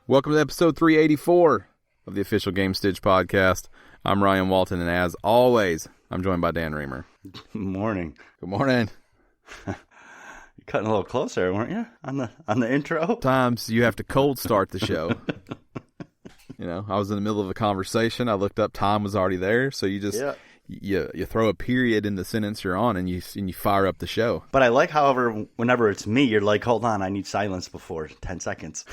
Welcome to episode 384 of the official Gamestitch Podcast. I'm Ryan Walton, and as always, I'm joined by Dan Reamer. Good morning. Good morning. You're cutting a little closer, weren't you, on the intro? Sometimes you have to cold start the show. I was in the middle of a conversation. I looked up, time was already there, so you just you throw a period in the sentence you're on, and you fire up the show. But I like, however, whenever it's me, you're like, hold on, I need silence before 10 seconds.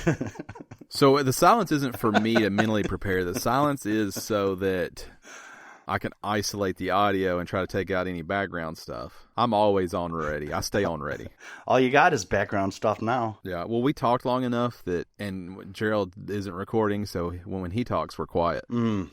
So the silence isn't for me to mentally prepare. The silence is so that I can isolate the audio and try to take out any background stuff. I'm always on ready. I stay on ready. All you got is background stuff now. Yeah, well, we talked long enough and Gerald isn't recording, so when he talks, we're quiet.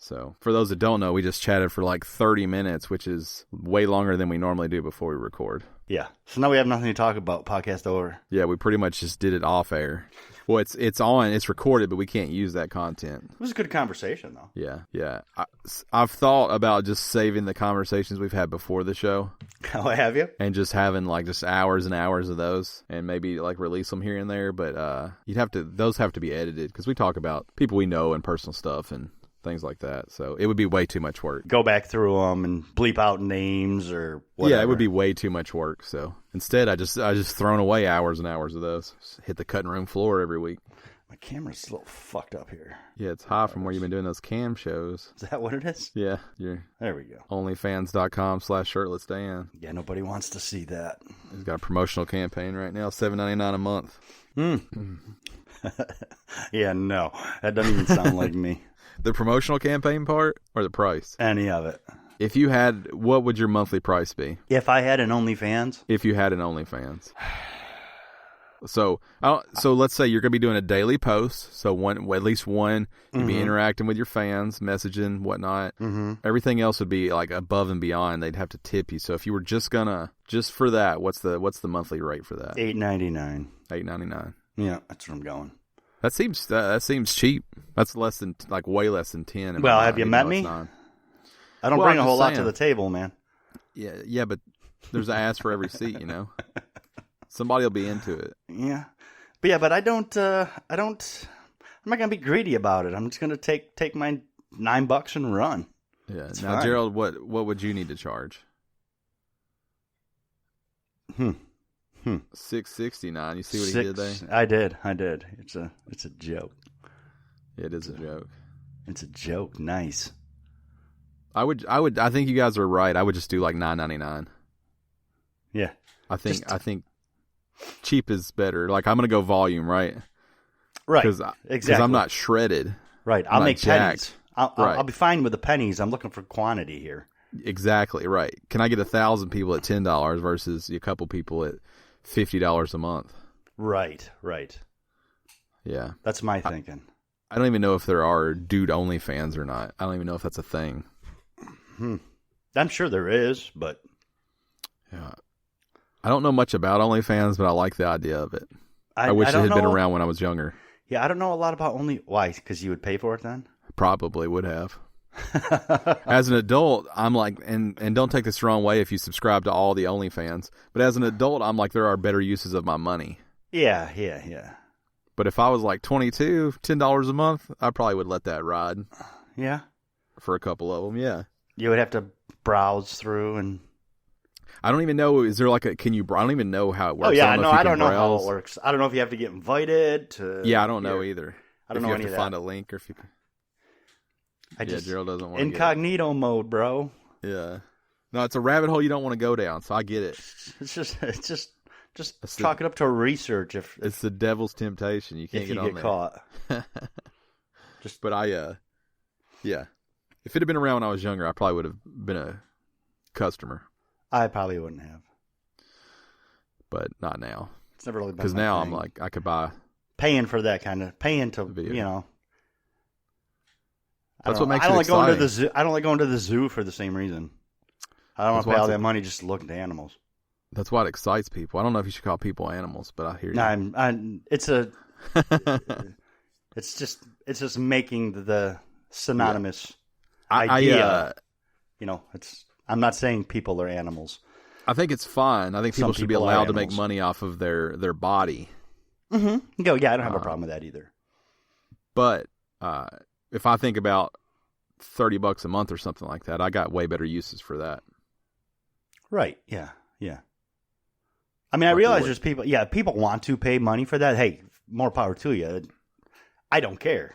So for those that don't know, we just chatted for like 30 minutes, which is way longer than we normally do before we record. Yeah, so now we have nothing to talk about. Podcast over. Yeah, we pretty much just did it off air. Well, it's recorded, but we can't use that content. It was a good conversation, though. Yeah. I've thought about just saving the conversations we've had before the show. Oh, have you? And just having like just hours and hours of those, and maybe like release them here and there. But those have to be edited because we talk about people we know and personal stuff and things like that. So it would be way too much work. Go back through them and bleep out names or whatever. Yeah, it would be way too much work. So instead, I just thrown away hours and hours of those. Just hit the cutting room floor every week. My camera's a little fucked up here. Yeah, it's high from where you've been doing those cam shows. Is that what it is? Yeah. There we go. Onlyfans.com/shirtlessdan. Yeah, nobody wants to see that. He's got a promotional campaign right now, $7.99 a month. Yeah, no. That doesn't even sound like me. The promotional campaign part or the price? Any of it. If you had, what would your monthly price be? If I had an OnlyFans? If you had an OnlyFans. So let's say you're going to be doing a daily post. So at least one, you'd be interacting with your fans, messaging, whatnot. Everything else would be like above and beyond. They'd have to tip you. So if you were just for that, what's the monthly rate for that? $8.99. $8.99. Yeah, that's where I'm going. That seems cheap. That's way less than 10. Well, have you met me? I don't bring a whole lot to the table, man. Yeah, but there's an ass for every seat, Somebody will be into it. Yeah. But I don't, I'm not going to be greedy about it. I'm just going to take my $9 and run. Yeah. It's now, fine. Gerald, what would you need to charge? $6.69. You see what he did there? I did. It's a joke. It is a joke. It's a joke. Nice. I think you guys are right. I would just do like $9.99. Yeah. I think cheap is better. Like I'm going to go volume, right? Right. Exactly. Because I'm not shredded. Right. I'll make jacked. pennies. I'll be fine with the pennies. I'm looking for quantity here. Exactly. Right. Can I get 1,000 people at $10 versus a couple people at $50 a month? Right. Yeah. That's my thinking. I don't even know if there are dude only fans or not. I don't even know if that's a thing. I'm sure there is, but yeah, I don't know much about OnlyFans, but I like the idea of it. I wish it had been around when I was younger. Yeah, I don't know a lot about Why? Because you would pay for it then? Probably would have. As an adult, I'm like, and don't take this the wrong way if you subscribe to all the OnlyFans, but as an adult, I'm like, there are better uses of my money. Yeah. But if I was like 22, $10 a month, I probably would let that ride. Yeah. For a couple of them, yeah. You would have to browse through and... I don't even know, is there like I don't even know how it works. Oh, yeah, I don't know how it works. I don't know if you have to get invited to... Yeah, I don't know either. I don't know any of that. If you have to find a link or if you... Gerald doesn't want to incognito mode, bro. Yeah. No, it's a rabbit hole you don't want to go down, so I get it. It's just chalk it up to research. It's the devil's temptation. You can't get on there. If you get caught. But yeah. If it had been around when I was younger, I probably would have been a customer. I probably wouldn't have. But not now. It's never really been because now I'm like, I could buy... Paying for that kind of... Paying to, video. That's what makes it exciting. I don't like going to the zoo for the same reason. I don't want to pay all that money just to look at the animals. That's what excites people. I don't know if you should call people animals, but I hear you. No, it's just making the synonymous idea. I'm not saying people are animals. I think it's fine. I think people should be allowed to make money off of their body. Mm-hmm. Yeah, I don't have a problem with that either. But if I think about $30 a month or something like that, I got way better uses for that. Right. Yeah. I mean, I realize there's people. Yeah, people want to pay money for that. Hey, more power to you. I don't care.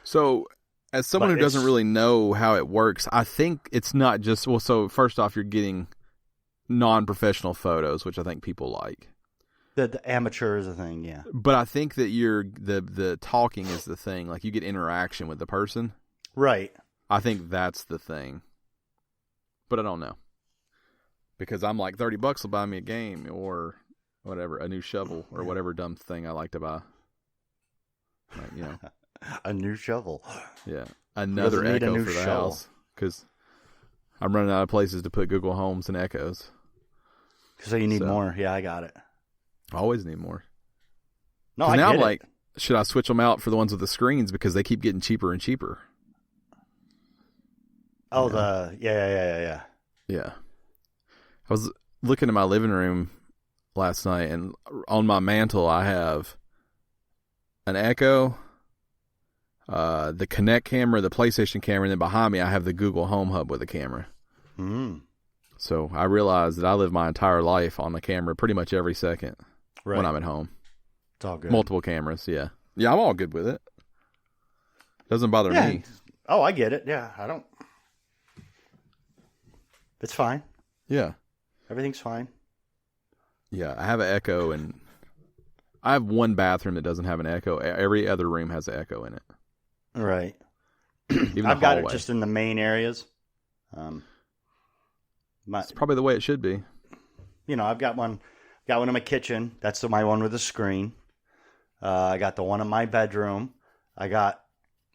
So, as someone who doesn't really know how it works, I think it's not just So first off, you're getting non-professional photos, which I think people like. The amateur is a thing, yeah. But I think that the talking is the thing. Like, you get interaction with the person. Right. I think that's the thing. But I don't know. Because I'm like, $30 will buy me a game or whatever, a new shovel or whatever dumb thing I like to buy. Like, a new shovel. Yeah. Another Echo for the house. Because I'm running out of places to put Google Homes and Echoes. So you need more. Yeah, I got it. I always need more. No, I now get I'm like, it. should I switch them out for the ones with the screens because they keep getting cheaper and cheaper? Oh, yeah. Yeah. I was looking at my living room last night, and on my mantle I have an Echo, the Kinect camera, the PlayStation camera, and then behind me I have the Google Home Hub with a camera. So I realized that I live my entire life on the camera pretty much every second when I'm at home. It's all good. Multiple cameras, yeah. Yeah, I'm all good with it. Doesn't bother me. Oh, I get it. Yeah, I don't. It's fine. Yeah. Everything's fine. Yeah, I have an Echo, and I have one bathroom that doesn't have an Echo. Every other room has an Echo in it. Right. Even I've got it just in the main areas. It's probably the way it should be. I've got one in my kitchen. That's my one with a screen. I got the one in my bedroom. I got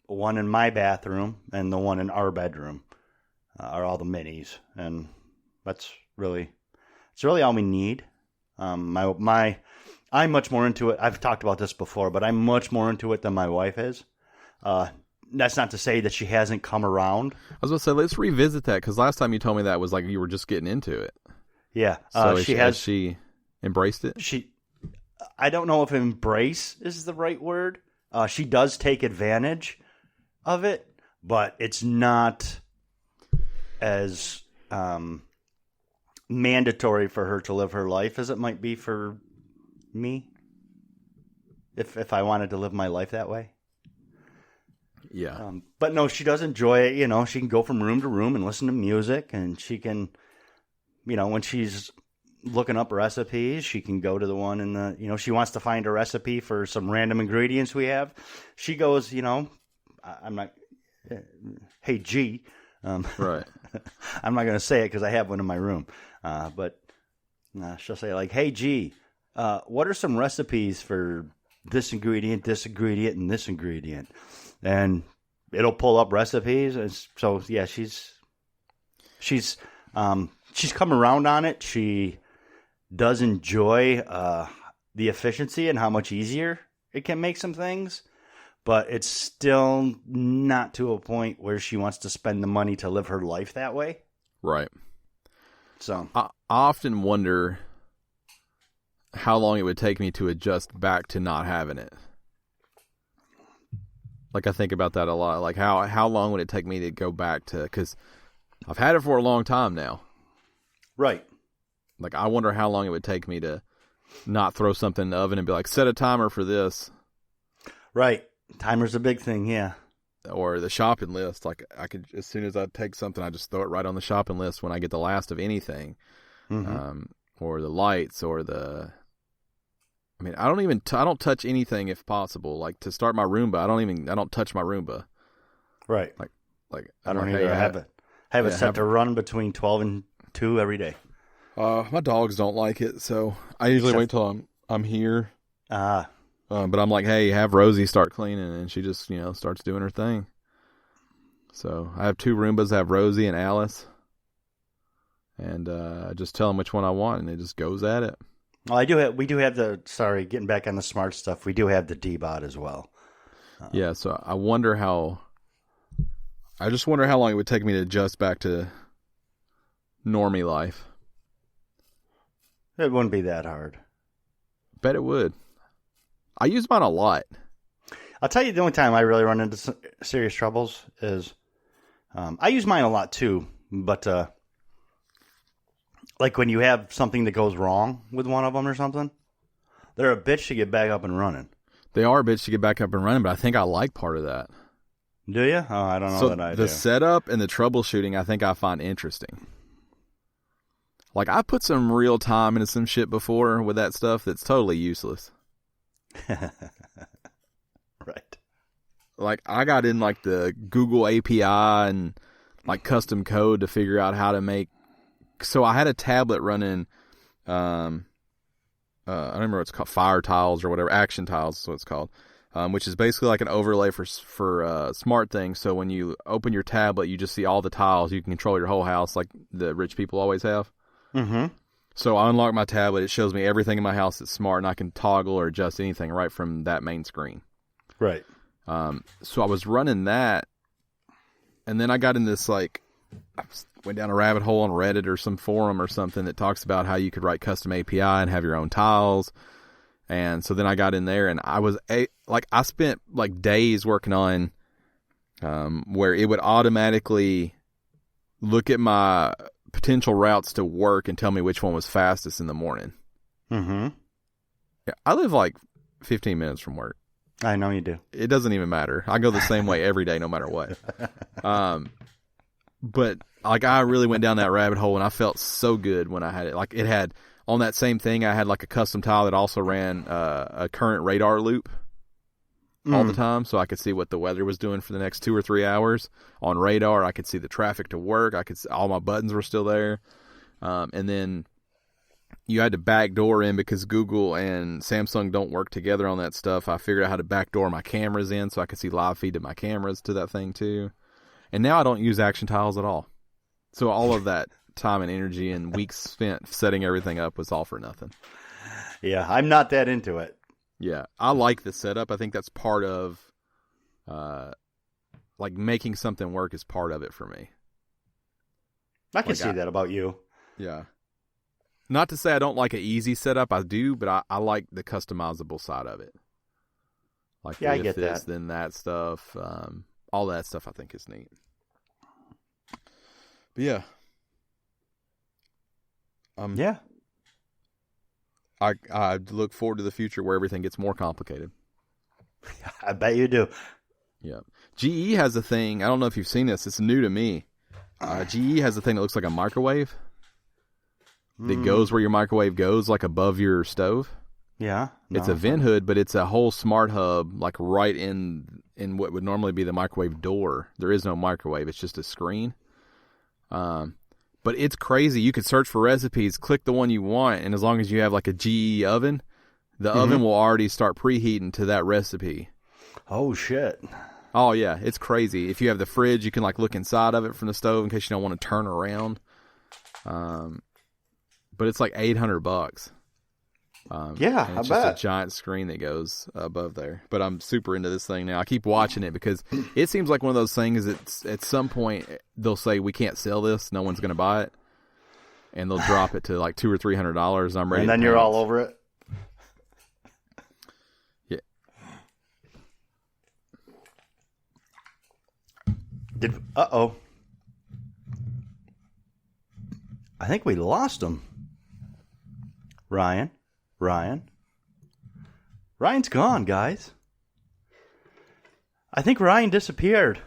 one in my bathroom, and the one in our bedroom are all the minis, and it's really all we need. I'm much more into it. I've talked about this before, but I'm much more into it than my wife is. That's not to say that she hasn't come around. I was going to say, let's revisit that, because last time you told me that was like you were just getting into it. Yeah. So has she embraced it? I don't know if embrace is the right word. She does take advantage of it, but it's not as mandatory for her to live her life as it might be for me. If I wanted to live my life that way. Yeah. But no, she does enjoy it. She can go from room to room and listen to music, and she can, when she's looking up recipes, she can go to the one in the, she wants to find a recipe for some random ingredients we have. She goes, I'm not, hey, G. Right. I'm not going to say it because I have one in my room. But she'll say like, hey, G, what are some recipes for this ingredient, and this ingredient? And it'll pull up recipes. And so, yeah, she's come around on it. She does enjoy the efficiency and how much easier it can make some things. But it's still not to a point where she wants to spend the money to live her life that way. Right. So I often wonder how long it would take me to adjust back to not having it. Like, I think about that a lot. Like, how long would it take me to go back to... Because I've had it for a long time now. Right. Like, I wonder how long it would take me to not throw something in the oven and be like, set a timer for this. Right. Timer's a big thing, yeah. Or the shopping list. Like, I could, as soon as I take something, I just throw it right on the shopping list when I get the last of anything. Mm-hmm. Or the lights, or the... I mean, I don't touch anything if possible. Like, to start my Roomba, I don't touch my Roomba. Right. Like I don't either. I have it set to run between 12 and 2 every day. My dogs don't like it, so I usually wait till I'm here. But I'm like, hey, have Rosie start cleaning, and she just, starts doing her thing. So I have 2 Roombas. I have Rosie and Alice. And I just tell them which one I want, and it just goes at it. Well, we do have getting back on the smart stuff, we do have the D-Bot as well. Yeah, so I just wonder how long it would take me to adjust back to normie life. It wouldn't be that hard. Bet it would. I use mine a lot. I'll tell you the only time I really run into serious troubles is I use mine a lot too, but like when you have something that goes wrong with one of them or something, they're a bitch to get back up and running. They are a bitch to get back up and running, but I think I like part of that. Do you? Oh, I don't know that I do. The setup and the troubleshooting, I think I find interesting. Like, I put some real time into some shit before with that stuff that's totally useless. Right. Like, I got in, like, the Google API and, like, custom code to figure out how to make... So I had a tablet running, I don't remember what it's called, Fire Tiles or whatever, Action Tiles is what it's called, which is basically like an overlay for smart things. So when you open your tablet, you just see all the tiles. You can control your whole house like the rich people always have. Mm-hmm. So I unlock my tablet. It shows me everything in my house that's smart, and I can toggle or adjust anything right from that main screen. Right. So I was running that, and then I got in this, like, I went down a rabbit hole on Reddit or some forum or something that talks about how you could write custom API and have your own tiles. And so then I got in there, and I spent like days working on where it would automatically look at my potential routes to work and tell me which one was fastest in the morning. Mm-hmm. Yeah, I live like 15 minutes from work. I know you do. It doesn't even matter. I go the same way every day, no matter what. But like, I really went down that rabbit hole, and I felt so good when I had it. Like, it had on that same thing, I had like a custom tile that also ran a current radar loop all the time, so I could see what the weather was doing for the next 2 or 3 hours on radar. I could see the traffic to work. I could see all my buttons were still there, and then you had to backdoor in because Google and Samsung don't work together on that stuff. I figured out how to backdoor my cameras in so I could see live feed to my cameras to that thing too. And now I don't use action tiles at all. So all of that time and energy and weeks spent setting everything up was all for nothing. Yeah, I'm not that into it. Yeah, I like the setup. I think that's part of, like, making something work is part of it for me. I can see that about you. Yeah. Not to say I don't like an easy setup. I do, but I like the customizable side of it. Like, yeah, I get this, that. then that stuff. All that stuff I think is neat. But yeah. Yeah. I look forward to the future where everything gets more complicated. I bet you do. Yeah. GE has a thing. I don't know if you've seen this. It's new to me. GE has a thing that looks like a microwave. That goes where your microwave goes, like above your stove. Yeah. No, it's a vent hood, but it's a whole smart hub, like right in what would normally be the microwave door. There is no microwave. It's just a screen. But it's crazy. You could search for recipes, click the one you want, and as long as you have like a GE oven, the oven will already start preheating to that recipe. Oh, shit. Oh, yeah. It's crazy. If you have the fridge, you can like look inside of it from the stove in case you don't want to turn around. But it's like $800. Yeah, and it's just a giant screen that goes above there. But I'm super into this thing now. I keep watching it because it seems like one of those things that at some point they'll say we can't sell this, no one's going to buy it, and they'll drop it to like $200 or $300. I'm ready. And then you're all over it. Yeah. Uh-oh. I think we lost him. Ryan's gone, guys. I think Ryan disappeared.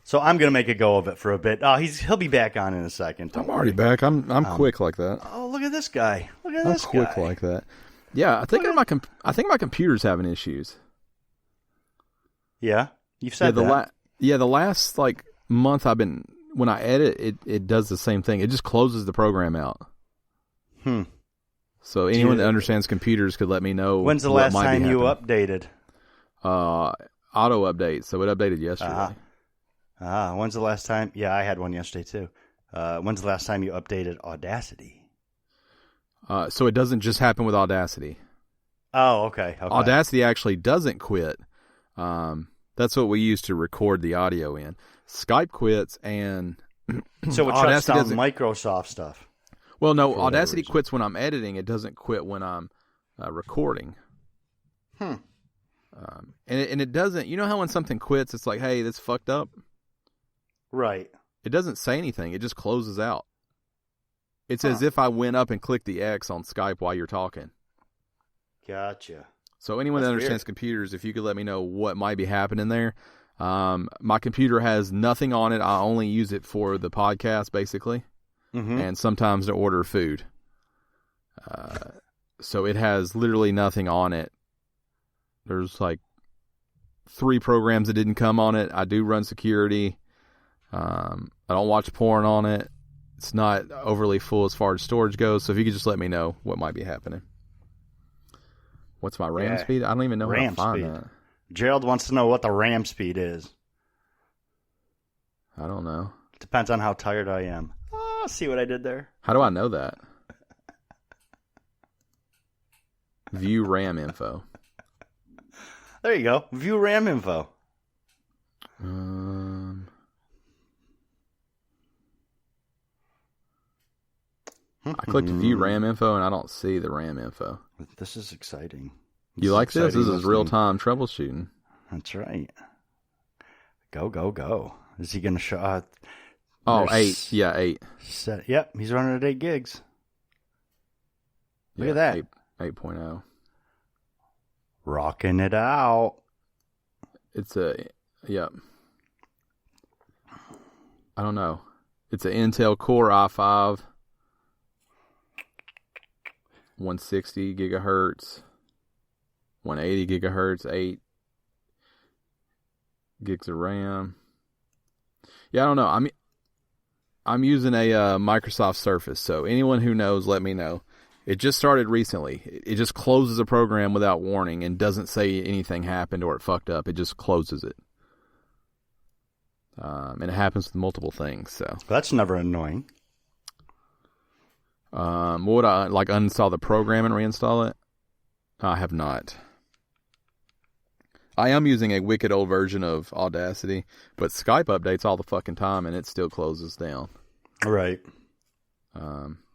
So I'm going to make a go of it for a bit. He'll be back on in a second. I'm already back. I'm quick like that. Oh, look at this guy. I'm quick like that. Yeah, I think my computer's having issues. Yeah, you've said that. The last like month when I edit, it does the same thing. It just closes the program out. So anyone that understands computers could let me know. When's the last time you updated? Auto update. So it updated yesterday. When's the last time? Yeah, I had one yesterday too. When's the last time you updated Audacity? So it doesn't just happen with Audacity. Oh, okay. Audacity actually doesn't quit. That's what we use to record the audio in. Skype quits, and so it shuts down Microsoft stuff. Well, no, Audacity quits when I'm editing. It doesn't quit when I'm recording. And it doesn't. You know how when something quits, it's like, hey, that's fucked up. Right. It doesn't say anything. It just closes out. It's as if I went up and clicked the X on Skype while you're talking. Gotcha. So anyone that understands computers, if you could let me know what might be happening there. My computer has nothing on it. I only use it for the podcast, basically, and sometimes to order food. So it has literally nothing on it. There's like 3 programs that didn't come on it. I do run security. I don't watch porn on it. It's not overly full as far as storage goes. So if you could just let me know what might be happening. What's my RAM speed? I don't even know how to find that. Gerald wants to know what the RAM speed is. I don't know. Depends on how tired I am. Oh, see what I did there? How do I know that? View RAM info. There you go. View RAM info. I clicked view RAM info and I don't see the RAM info. This is exciting. You like this? This is real-time troubleshooting. That's right. Go, go, go. Is he going to show... 8. Yeah, 8. Yep, he's running at 8 gigs. Look at that. 8.0. Rocking it out. It's yep. I don't know. It's an Intel Core i5. 160 gigahertz. 180 gigahertz, 8 gigs of RAM. Yeah, I don't know. I'm using a Microsoft Surface, so anyone who knows, let me know. It just started recently. It just closes a program without warning and doesn't say anything happened or it fucked up. It just closes it. And it happens with multiple things. So that's never annoying. Would I like uninstall the program and reinstall it? I have not. I am using a wicked old version of Audacity, but Skype updates all the fucking time and it still closes down. Right.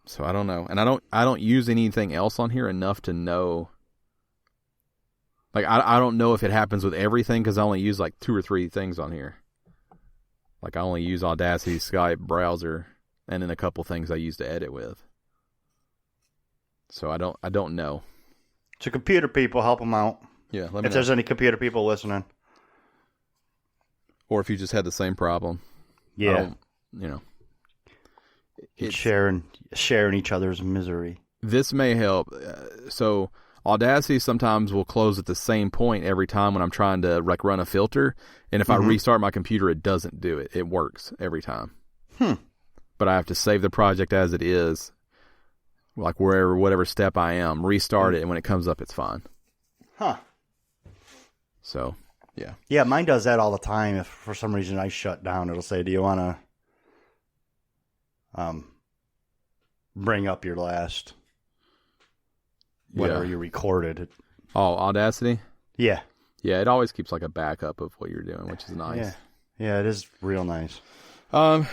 So I don't know. And I don't use anything else on here enough to know. Like, I don't know if it happens with everything because I only use like 2 or 3 things on here. Like, I only use Audacity, Skype, browser, and then a couple things I use to edit with. So I don't know. So computer people, help them out. Yeah, let me know. If there's any computer people listening. Or if you just had the same problem. Yeah. You know. Sharing each other's misery. This may help. So Audacity sometimes will close at the same point every time when I'm trying to like run a filter. And if I restart my computer, it doesn't do it. It works every time. But I have to save the project as it is. Like whatever step I am, restart it, and when it comes up, it's fine. Huh. So, yeah. Yeah, mine does that all the time. If for some reason I shut down, it'll say, do you want to bring up your last whatever you recorded? Oh, Audacity? Yeah. Yeah, it always keeps like a backup of what you're doing, which is nice. Yeah, it is real nice. I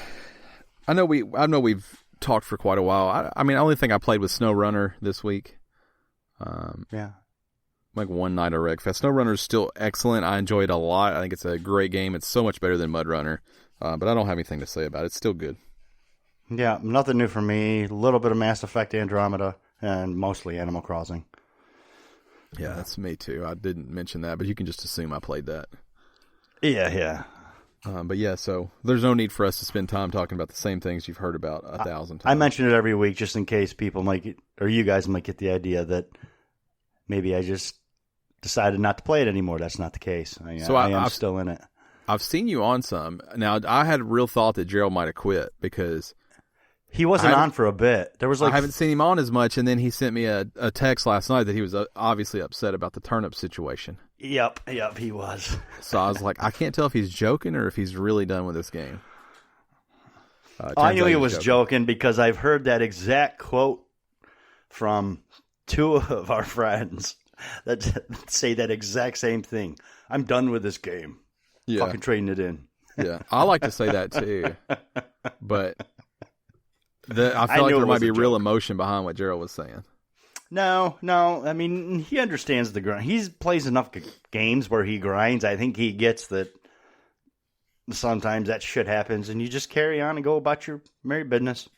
know we've talked for quite a while. I mean, the only thing I played was SnowRunner this week. Like one night at Wreckfest. SnowRunner is still excellent. I enjoy it a lot. I think it's a great game. It's so much better than MudRunner. But I don't have anything to say about it. It's still good. Yeah, nothing new for me. A little bit of Mass Effect Andromeda and mostly Animal Crossing. Yeah, that's me too. I didn't mention that, but you can just assume I played that. Yeah. But yeah, so there's no need for us to spend time talking about the same things you've heard about 1,000 times. I mention it every week just in case people might get, or you guys might get the idea that maybe I just decided not to play it anymore. That's not the case. I am still in it. I've seen you on some. Now, I had a real thought that Gerald might have quit because he wasn't on for a bit. There was I haven't seen him on as much, and then he sent me a text last night that he was obviously upset about the turnip situation. Yep, he was. So I was like, I can't tell if he's joking or if he's really done with this game. I knew he was joking because I've heard that exact quote from 2 of our friends that say that exact same thing. I'm done with this game. Yeah. Fucking trading it in. Yeah, I like to say that too, but I feel like there might be real emotion behind what Gerald was saying. No. I mean, he understands the grind. He plays enough games where he grinds. I think he gets that sometimes that shit happens, and you just carry on and go about your merry business.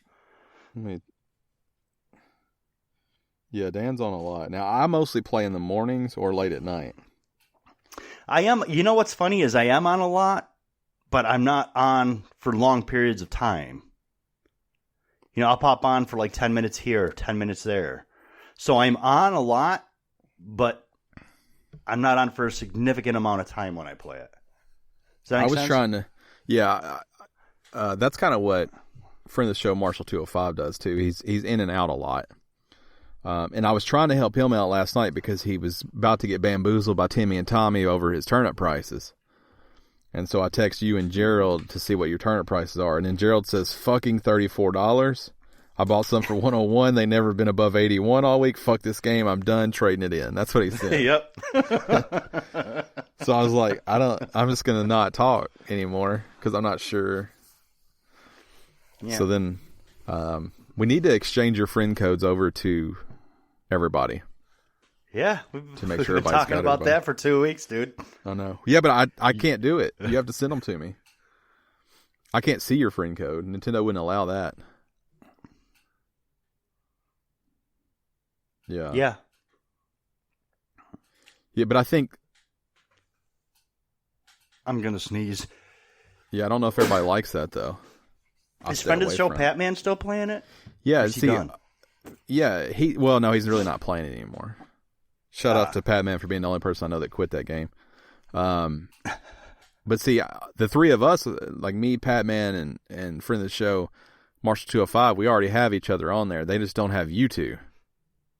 Yeah, Dan's on a lot. Now, I mostly play in the mornings or late at night. I am. You know what's funny is I am on a lot, but I'm not on for long periods of time. You know, I'll pop on for like 10 minutes here, 10 minutes there. So I'm on a lot, but I'm not on for a significant amount of time when I play it. Does that make sense? Trying to, that's kind of what friend of the show, Marshall 205, does too. He's in and out a lot. And I was trying to help him out last night because he was about to get bamboozled by Timmy and Tommy over his turnip prices. And so I text you and Gerald to see what your turnip prices are. And then Gerald says, fucking $34. I bought some for 101. They never been above 81 all week. Fuck this game. I'm done trading it in. That's what he said. Yep. So I was like, I'm just going to not talk anymore because I'm not sure. Yeah. So then we need to exchange your friend codes over to everybody. Yeah, to make sure we've been talking about that for 2 weeks, dude. I know. Yeah, but I can't do it. You have to send them to me. I can't see your friend code. Nintendo wouldn't allow that. Yeah. Yeah. Yeah, but I think I'm gonna sneeze. Yeah, I don't know if everybody likes that though. Is friend of the show Pac-Man still playing it? Yeah, done? Yeah, no, he's really not playing it anymore. Shout out to Pac-Man for being the only person I know that quit that game. But see, the three of us, like me, Pac-Man, and friend of the show, Marshall 205, we already have each other on there. They just don't have you two.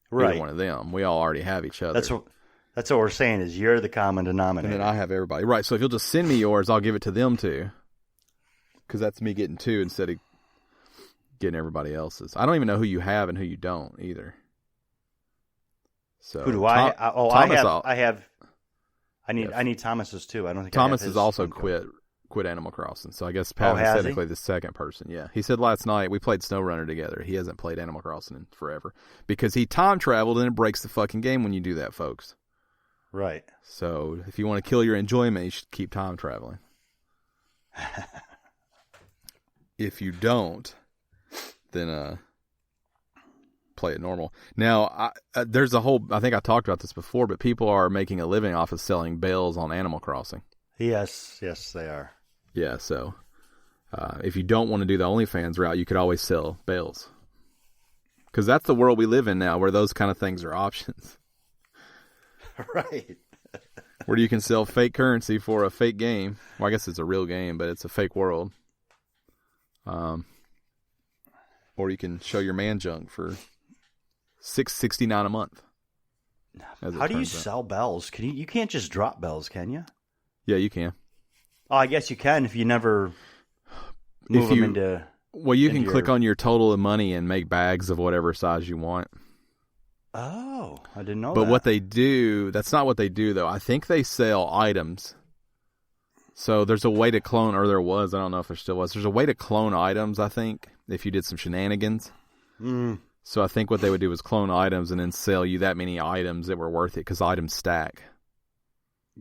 Right. Either one of them. We all already have each other. That's what we're saying is you're the common denominator. And then I have everybody. Right, so if you'll just send me yours, I'll give it to them too. Because that's me getting two instead of getting everybody else's. I don't even know who you have and who you don't either. So who do I? I need Thomas's too. I don't think Thomas has also quit Animal Crossing. So I guess Pat is technically the second person. Yeah, he said last night we played SnowRunner together. He hasn't played Animal Crossing in forever because he time traveled and it breaks the fucking game when you do that, folks. Right. So if you want to kill your enjoyment, you should keep time traveling. If you don't, then play it normal. Now, there's a whole, I think I talked about this before, but people are making a living off of selling bales on Animal Crossing. Yes, they are. Yeah, so if you don't want to do the OnlyFans route, you could always sell bales. Because that's the world we live in now, where those kind of things are options. Right. Where you can sell fake currency for a fake game. Well, I guess it's a real game, but it's a fake world. Or you can show your man junk for $6.69 a month. How do you sell bells? You can't just drop bells, can you? Yeah, you can. Oh, I guess you can if you never move them into. Well, you can click on your total of money and make bags of whatever size you want. Oh, I didn't know that. But what they do, that's not what they do, though. I think they sell items. So there's a way to clone, or there was, I don't know if there still was. There's a way to clone items, I think, if you did some shenanigans. So I think what they would do was clone items and then sell you that many items that were worth it, because items stack.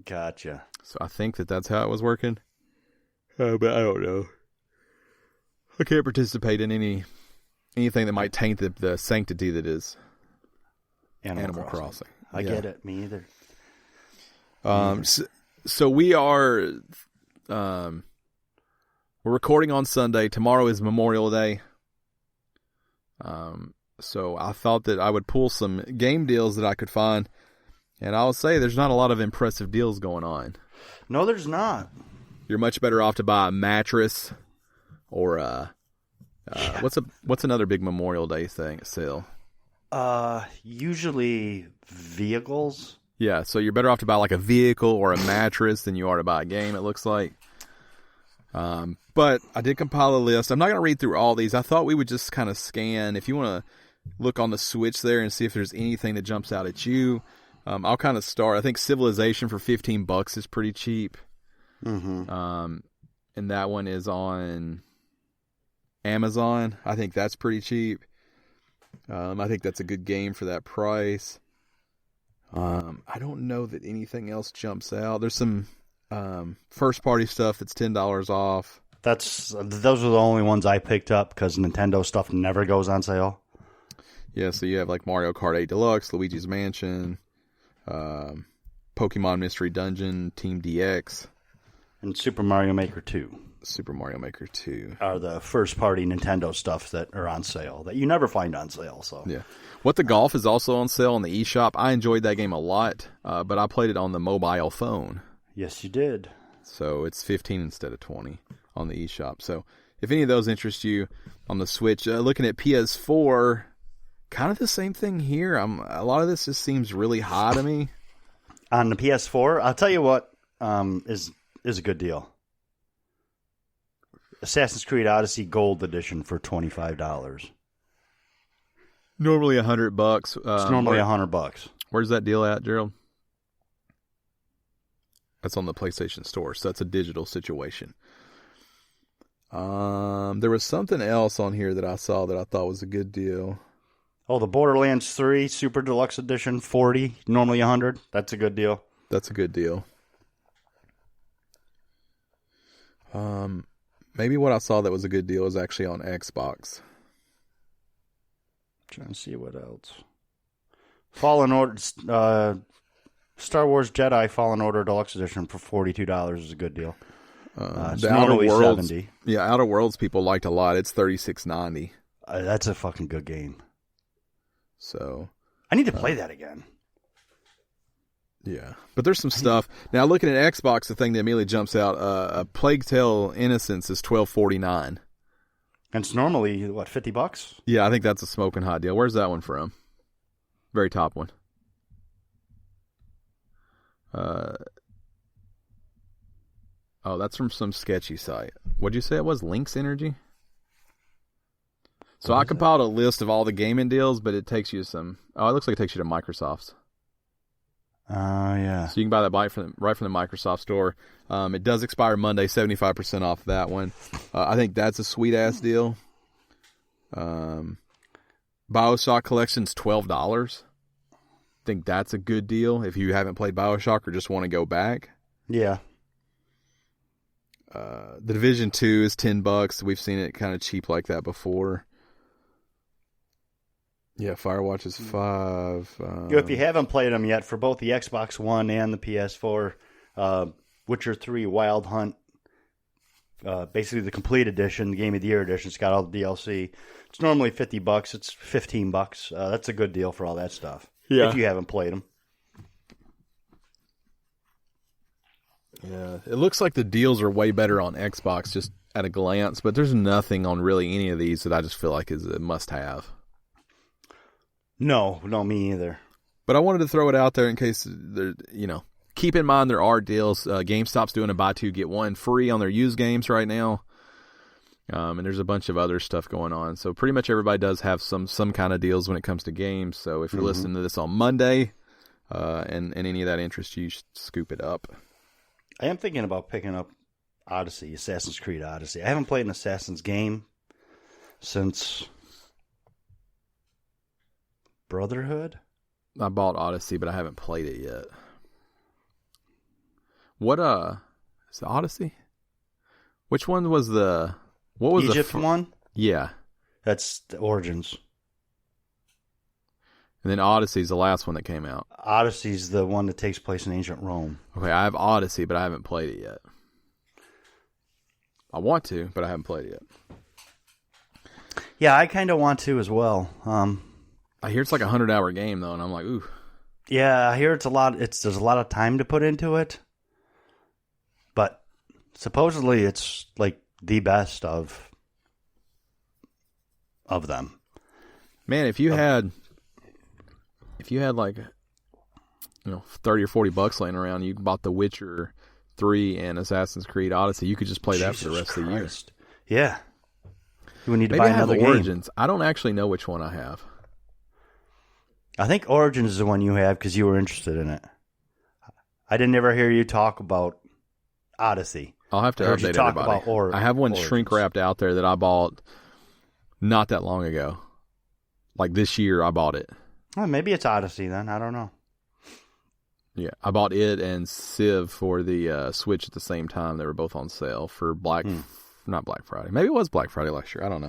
Gotcha. So I think that's how it was working. But I don't know. I can't participate in anything that might taint the sanctity that is Animal Crossing. I get it. Me either. So we are we're recording on Sunday. Tomorrow is Memorial Day. So I thought that I would pull some game deals that I could find. And I'll say there's not a lot of impressive deals going on. No, there's not. You're much better off to buy a mattress or what's another big Memorial Day thing sale? Usually vehicles. Yeah, so you're better off to buy like a vehicle or a mattress than you are to buy a game, it looks like. But I did compile a list. I'm not going to read through all these. I thought we would just kind of scan. If you want to look on the Switch there and see if there's anything that jumps out at you. I'll kind of start. I think Civilization for $15 is pretty cheap. Mm-hmm. And that one is on Amazon. I think that's pretty cheap. I think that's a good game for that price. I don't know that anything else jumps out. There's some first-party stuff that's $10 off. Those are the only ones I picked up because Nintendo stuff never goes on sale. Yeah, so you have like Mario Kart 8 Deluxe, Luigi's Mansion, Pokemon Mystery Dungeon, Team DX. And Super Mario Maker 2. Super Mario Maker 2. Are the first-party Nintendo stuff that are on sale that you never find on sale. So yeah. What the Golf is also on sale on the eShop. I enjoyed that game a lot, but I played it on the mobile phone. Yes, you did. So it's 15 instead of 20 on the eShop. So if any of those interest you on the Switch, looking at PS4, kind of the same thing here. A lot of this just seems really high to me. On the PS4, I'll tell you what is a good deal. Assassin's Creed Odyssey Gold Edition for $25. Normally $100. It's normally $100. Where's that deal at, Gerald? That's on the PlayStation Store, so that's a digital situation. There was something else on here that I saw that I thought was a good deal. Oh, the Borderlands 3 Super Deluxe Edition, $40, normally $100. That's a good deal. That's a good deal. Maybe what I saw that was a good deal is actually on Xbox. Trying to see what else. Fallen Order, Star Wars Jedi Fallen Order Deluxe Edition for $42 is a good deal. It's the Outer normally Worlds, $70. Yeah, Outer Worlds people liked a lot. It's $36.90. That's a fucking good game. So I need to play that again. Yeah, but there's some stuff now. Looking at Xbox, the thing that immediately jumps out: a Plague Tale: Innocence is $12.49. And it's normally what, $50? Yeah, I think that's a smoking hot deal. Where's that one from? Very top one. Oh, that's from some sketchy site. What'd you say it was? Lynx Energy? So I compiled a list of all the gaming deals, but it takes you some... Oh, it looks like it takes you to Microsoft's. Yeah. So you can buy that right from the Microsoft store. It does expire Monday, 75% off that one. I think that's a sweet-ass deal. BioShock Collection's $12. I think that's a good deal if you haven't played BioShock or just want to go back. Yeah. The Division 2 is $10. We've seen it kind of cheap like that before. Yeah, Firewatch is $5. If you haven't played them yet, for both the Xbox One and the PS4, Witcher 3 Wild Hunt, basically the complete edition, the Game of the Year edition, it's got all the DLC. It's normally $50. It's $15. That's a good deal for all that stuff. Yeah. If you haven't played them. Yeah, it looks like the deals are way better on Xbox just at a glance, but there's nothing on really any of these that I just feel like is a must-have. No, me either. But I wanted to throw it out there in case there, keep in mind there are deals. GameStop's doing a buy two get one free on their used games right now, and there's a bunch of other stuff going on. So pretty much everybody does have some kind of deals when it comes to games. So if you're listening to this on Monday, and any of that interests you, should scoop it up. I am thinking about picking up Assassin's Creed Odyssey. I haven't played an Assassin's game since Brotherhood. I bought Odyssey, but I haven't played it yet. What is it Odyssey? Which one was what was Egypt one? Yeah. That's the Origins. And then Odyssey's the last one that came out. Odyssey's the one that takes place in ancient Rome. Okay, I have Odyssey, but I haven't played it yet. I want to, but I haven't played it yet. Yeah, I kind of want to as well. I hear it's like a 100-hour game though, and I'm like, ooh. Yeah, I hear it's a lot. There's a lot of time to put into it, but supposedly it's like the best of them. Man, if you had like, 30 or $40 laying around, you bought The Witcher 3 and Assassin's Creed Odyssey, you could just play that for the rest of the year. Yeah. You would need to Maybe buy another game. Origins. I don't actually know which one I have. I think Origins is the one you have because you were interested in it. I didn't ever hear you talk about Odyssey. I'll have to update everybody. I have one shrink wrapped out there that I bought not that long ago. Like this year, I bought it. Well, maybe it's Odyssey then. I don't know. Yeah, I bought it and Civ for the Switch at the same time. They were both on sale for not Black Friday. Maybe it was Black Friday last year. I don't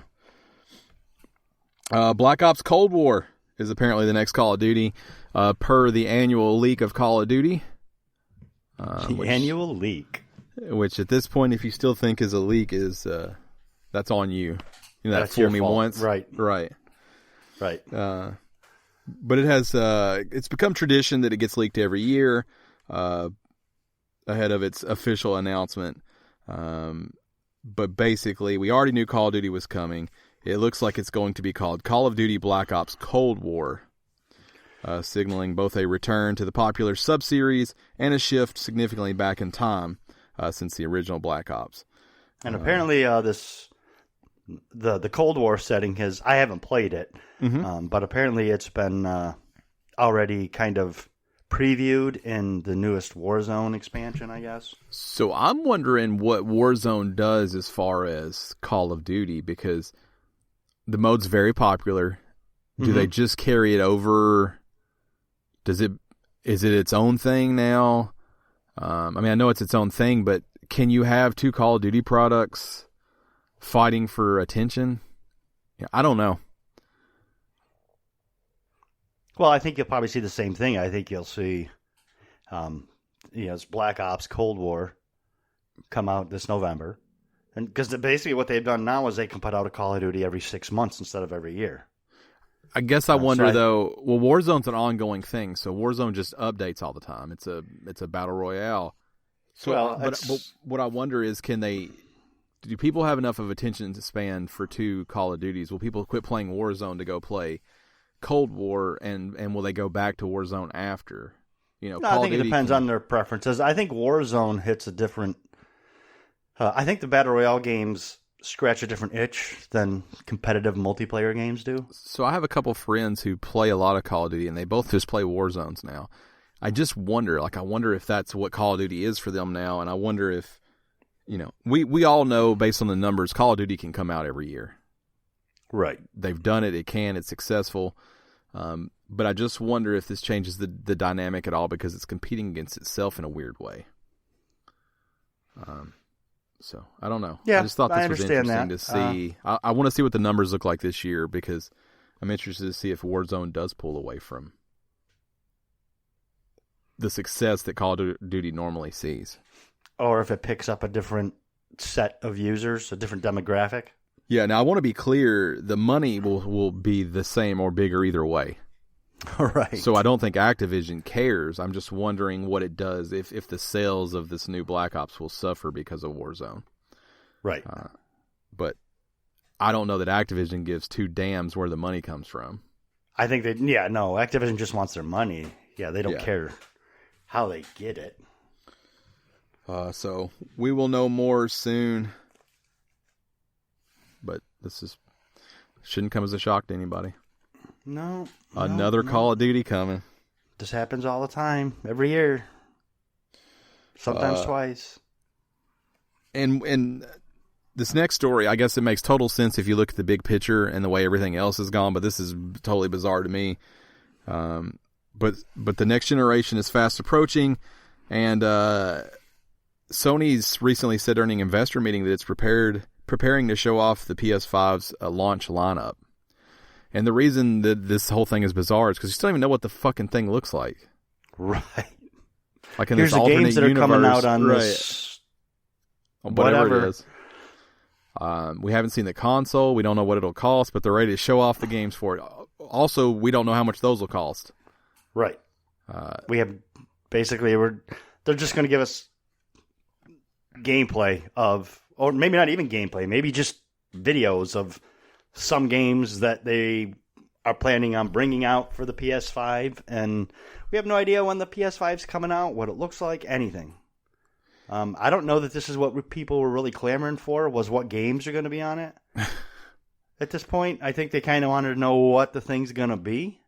know. Black Ops Cold War is apparently the next Call of Duty, per the annual leak of Call of Duty. Annual leak. Which at this point, if you still think is a leak, is that's on you. You know, that fool me fault. once. Right. But it has it's become tradition that it gets leaked every year ahead of its official announcement. But basically, we already knew Call of Duty was coming. It looks like it's going to be called Call of Duty Black Ops Cold War, signaling both a return to the popular sub-series and a shift significantly back in time since the original Black Ops. And apparently the Cold War setting I haven't played it, but apparently it's been already kind of previewed in the newest Warzone expansion, I guess. So I'm wondering what Warzone does as far as Call of Duty, because the mode's very popular. Do they just carry it over? Is it its own thing now? I mean, I know it's its own thing, but can you have two Call of Duty products fighting for attention? Yeah, I don't know. Well, I think you'll probably see the same thing. I think you'll see, it's Black Ops Cold War come out this November. And because basically what they've done now is they can put out a Call of Duty every 6 months instead of every year. I guess I wonder though. Well, Warzone's an ongoing thing, so Warzone just updates all the time. It's a battle royale. So, but what I wonder is, do people have enough of attention to span for two Call of Duties? Will people quit playing Warzone to go play Cold War, and will they go back to Warzone after? I think it depends on their preferences. I think Warzone hits a different. I think the battle royale games scratch a different itch than competitive multiplayer games do. So I have a couple friends who play a lot of Call of Duty, and they both just play Warzones now. I just wonder, I wonder if that's what Call of Duty is for them now, and I wonder if, we all know based on the numbers, Call of Duty can come out every year. Right. They've done it. It's successful. But I just wonder if this changes the dynamic at all, because it's competing against itself in a weird way. So I don't know. Yeah, I just thought this was interesting to see. I want to see what the numbers look like this year, because I'm interested to see if Warzone does pull away from the success that Call of Duty normally sees. Or if it picks up a different set of users, a different demographic. Yeah, now I want to be clear, the money will be the same or bigger either way. Right. So I don't think Activision cares. I'm just wondering what it does if the sales of this new Black Ops will suffer because of Warzone. Right. But I don't know that Activision gives two damns where the money comes from. I think Activision just wants their money. Yeah, they don't care how they get it. So we will know more soon. But this shouldn't come as a shock to anybody. No. Another Call of Duty coming. This happens all the time, every year. Sometimes twice. And this next story, I guess it makes total sense if you look at the big picture and the way everything else has gone, but this is totally bizarre to me. But the next generation is fast approaching, and Sony's recently said during an investor meeting that it's preparing to show off the PS5's launch lineup. And the reason that this whole thing is bizarre is because you still don't even know what the fucking thing looks like. Right. Like in Here's this the alternate games that are universe, coming out on this. Whatever it is. We haven't seen the console. We don't know what it'll cost, but they're ready to show off the games for it. Also, we don't know how much those will cost. Right. We have basically they're just going to give us gameplay of, or maybe not even gameplay, maybe just videos of some games that they are planning on bringing out for the PS5, and we have no idea when the PS5 is coming out, what it looks like, anything. I don't know that this is what people were really clamoring for, was what games are going to be on it. At this point, I think they kind of wanted to know what the thing's going to be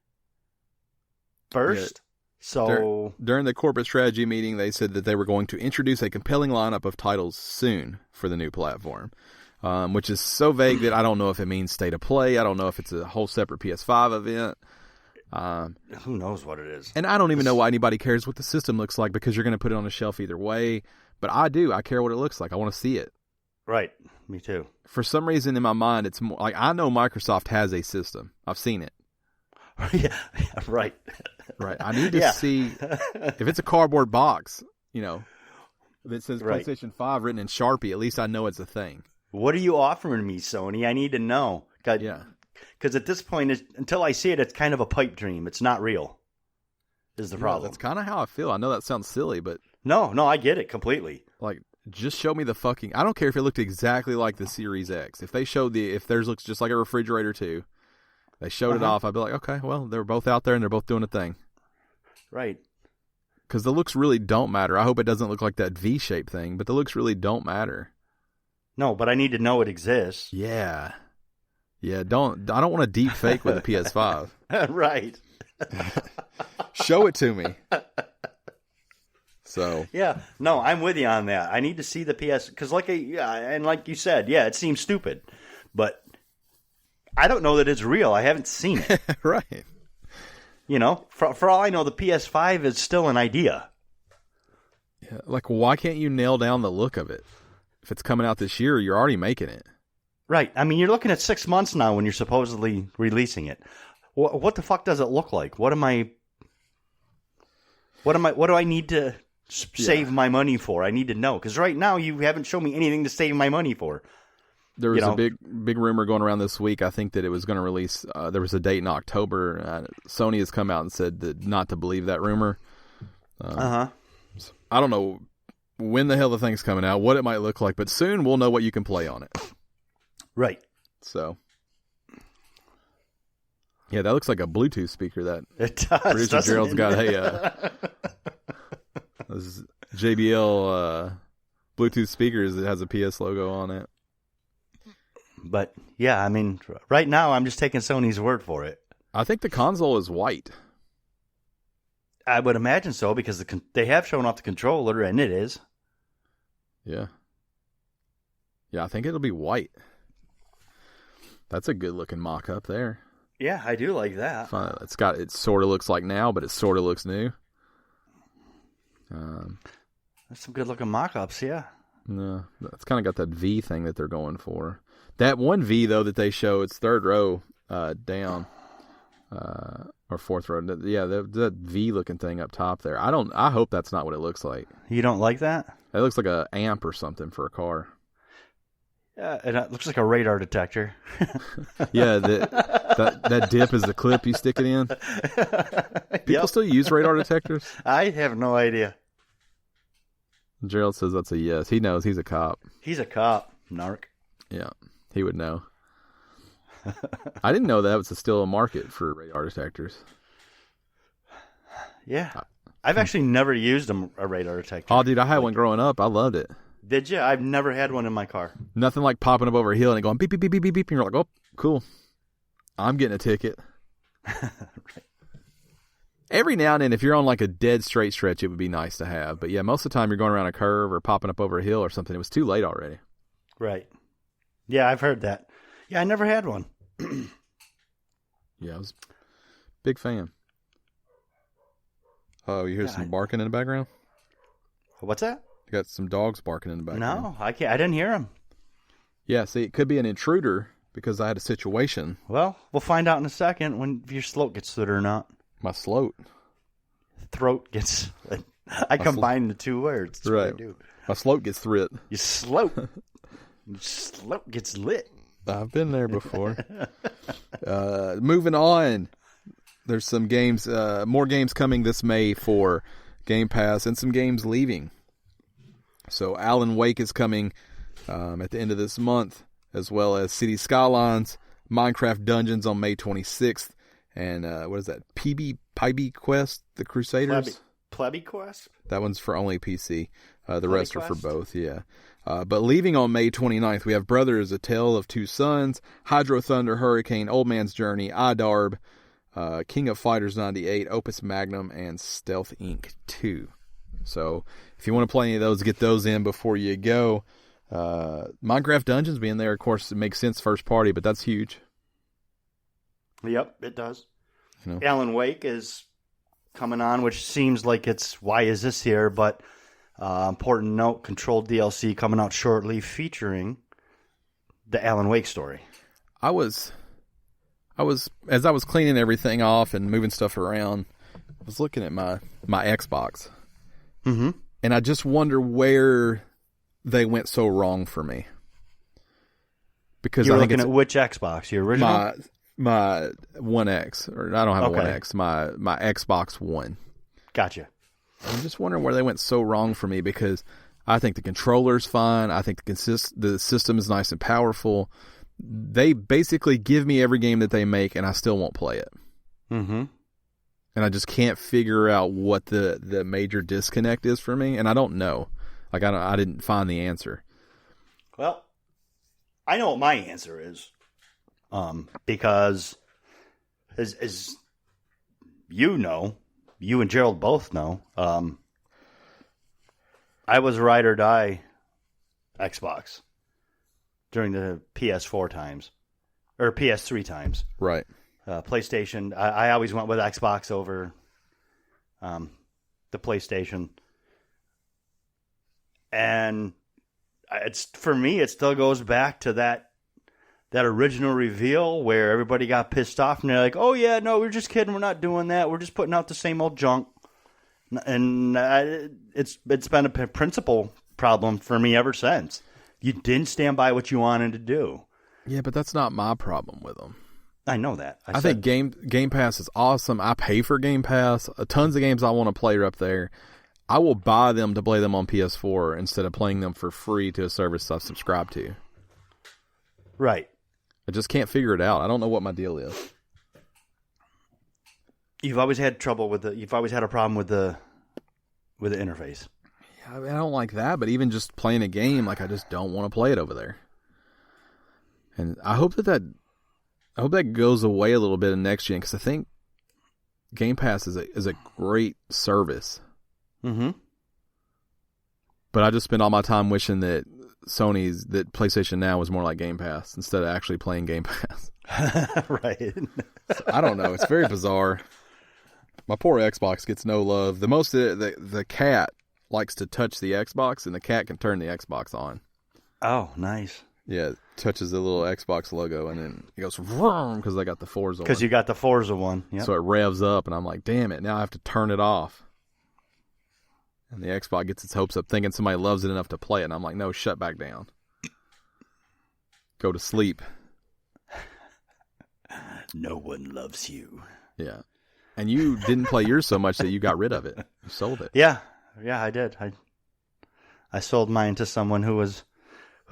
first. Yeah. So during the corporate strategy meeting, they said that they were going to introduce a compelling lineup of titles soon for the new platform. which is so vague that I don't know if it means state of play. I don't know if it's a whole separate PS5 event. Who knows what it is? And I don't even know why anybody cares what the system looks like, because you're going to put it on a shelf either way. But I do. I care what it looks like. I want to see it. Right. Me too. For some reason in my mind, it's more like I know Microsoft has a system. I've seen it. Yeah. Right. Right. I need to see if it's a cardboard box, that says PlayStation 5 written in Sharpie. At least I know it's a thing. What are you offering me, Sony? I need to know. Yeah. Because at this point, until I see it, it's kind of a pipe dream. It's not real. Is the problem? That's kind of how I feel. I know that sounds silly, but no, I get it completely. Like, just show me the fucking. I don't care if it looked exactly like the Series X. If they showed if theirs looks just like a refrigerator too, they showed it off. I'd be like, okay, well, they're both out there and they're both doing a thing. Right. Because the looks really don't matter. I hope it doesn't look like that V-shaped thing, but the looks really don't matter. No, but I need to know it exists. Yeah. Yeah, I don't want to deep fake with a PS5. Right. Show it to me. So. Yeah, no, I'm with you on that. I need to see the PS, because like you said, yeah, it seems stupid, but I don't know that it's real. I haven't seen it. Right. For all I know, the PS5 is still an idea. Yeah, like, why can't you nail down the look of it? If it's coming out this year, you're already making it. Right. I mean, you're looking at 6 months now when you're supposedly releasing it. What the fuck does it look like? What do I need to save my money for? I need to know, because right now you haven't shown me anything to save my money for. There was a big rumor going around this week. I think that it was going to release. There was a date in October. Sony has come out and said that not to believe that rumor. I don't know when the hell the thing's coming out, what it might look like, but soon we'll know what you can play on it. Right. So, yeah, that looks like a Bluetooth speaker. That it does. Producer Gerald's got this JBL Bluetooth speakers that has a PS logo on it. But yeah, I mean, right now I'm just taking Sony's word for it. I think the console is white. I would imagine so, because they have shown off the controller, and it is. Yeah. Yeah, I think it'll be white. That's a good looking mock-up there. Yeah, I do like that. It sort of looks like now, but it sort of looks new. There's some good looking mock-ups, yeah. No, it's kind of got that V thing that they're going for. That one V though that they show, it's third row down, or fourth row. Yeah, that V looking thing up top there. I hope that's not what it looks like. You don't like that? It looks like an amp or something for a car. Yeah, it looks like a radar detector. Yeah, that dip is the clip you stick it in. People still use radar detectors? I have no idea. Gerald says that's a yes. He knows. He's a cop. He's a cop, narc. Yeah, he would know. I didn't know that was still a market for radar detectors. Yeah. I've actually never used a radar detector. Oh, dude, I had one growing up. I loved it. Did you? I've never had one in my car. Nothing like popping up over a hill and it going beep, beep, beep, beep, beep, beep. And you're like, oh, cool. I'm getting a ticket. Right. Every now and then, if you're on like a dead straight stretch, it would be nice to have. But yeah, most of the time you're going around a curve or popping up over a hill or something. It was too late already. Right. Yeah, I've heard that. Yeah, I never had one. Yeah, I was a big fan. Oh, you hear some barking in the background? What's that? You got some dogs barking in the background. No, I can't. I didn't hear them. Yeah, see, it could be an intruder because I had a situation. Well, we'll find out in a second if your throat gets slit or not. My sloat. Throat gets slit. I combine the two words. That's right. What I do. My sloat gets thrit. Your sloat. Your sloat gets lit. I've been there before. Moving on. There's some games, more games coming this May for Game Pass and some games leaving. So Alan Wake is coming at the end of this month, as well as City Skylines, Minecraft Dungeons on May 26th, and what is that? PB Quest, The Crusaders? Plebby Quest? That one's for only PC. The Plebby rest Quest? are for both, yeah. But leaving on May 29th, we have Brothers, A Tale of Two Sons, Hydro Thunder, Hurricane, Old Man's Journey, iDarb, King of Fighters 98, Opus Magnum, and Stealth Inc. 2. So if you want to play any of those, get those in before you go. Minecraft Dungeons being there, of course, it makes sense first party, but that's huge. Yep, it does. You know? Alan Wake is coming on, which seems like it's why is this here? But important note: Control DLC coming out shortly, featuring the Alan Wake story. I was as I was cleaning everything off and moving stuff around, I was looking at my Xbox, and I just wonder where they went so wrong for me. Because you're looking at which Xbox? Your original? My One X, or I don't have a One X. My Xbox One. Gotcha. I'm just wondering where they went so wrong for me, because I think the controller's fine. I think the system is nice and powerful. They basically give me every game that they make, and I still won't play it. Mm-hmm. And I just can't figure out what the major disconnect is for me, and I don't know. Like I didn't find the answer. Well, I know what my answer is. Because as you know, you and Gerald both know, I was ride or die Xbox during the PS4 times, or PS3 times. Right. PlayStation, I always went with Xbox over the PlayStation. And it's, for me, it still goes back to that original reveal where everybody got pissed off and they're like, oh yeah, no, we're just kidding. We're not doing that. We're just putting out the same old junk. And it's been a principal problem for me ever since. You didn't stand by what you wanted to do. Yeah, but that's not my problem with them. I know that. I think Game Pass is awesome. I pay for Game Pass. Tons of games I want to play are up there. I will buy them to play them on PS4 instead of playing them for free to a service I've subscribed to. Right. I just can't figure it out. I don't know what my deal is. You've always had trouble with you've always had a problem with the interface. Yeah, I mean, I don't like that, but even just playing a game, like I just don't want to play it over there. And I hope that goes away a little bit in next gen, because I think Game Pass is a great service. Mm-hmm. But I just spend all my time wishing that PlayStation Now was more like Game Pass instead of actually playing Game Pass. Right. So, I don't know. It's very bizarre. My poor Xbox gets no love. The cat likes to touch the Xbox, and the cat can turn the Xbox on. Oh, nice. Yeah, it touches the little Xbox logo, and then it goes vroom, because I got the Forza one. Because you got the Forza one. Yep. So it revs up, and I'm like, damn it, now I have to turn it off. And the Xbox gets its hopes up thinking somebody loves it enough to play it. And I'm like, no, shut back down. Go to sleep. No one loves you. Yeah. And you didn't play yours so much that you got rid of it. You sold it. Yeah, I did. I sold mine to someone who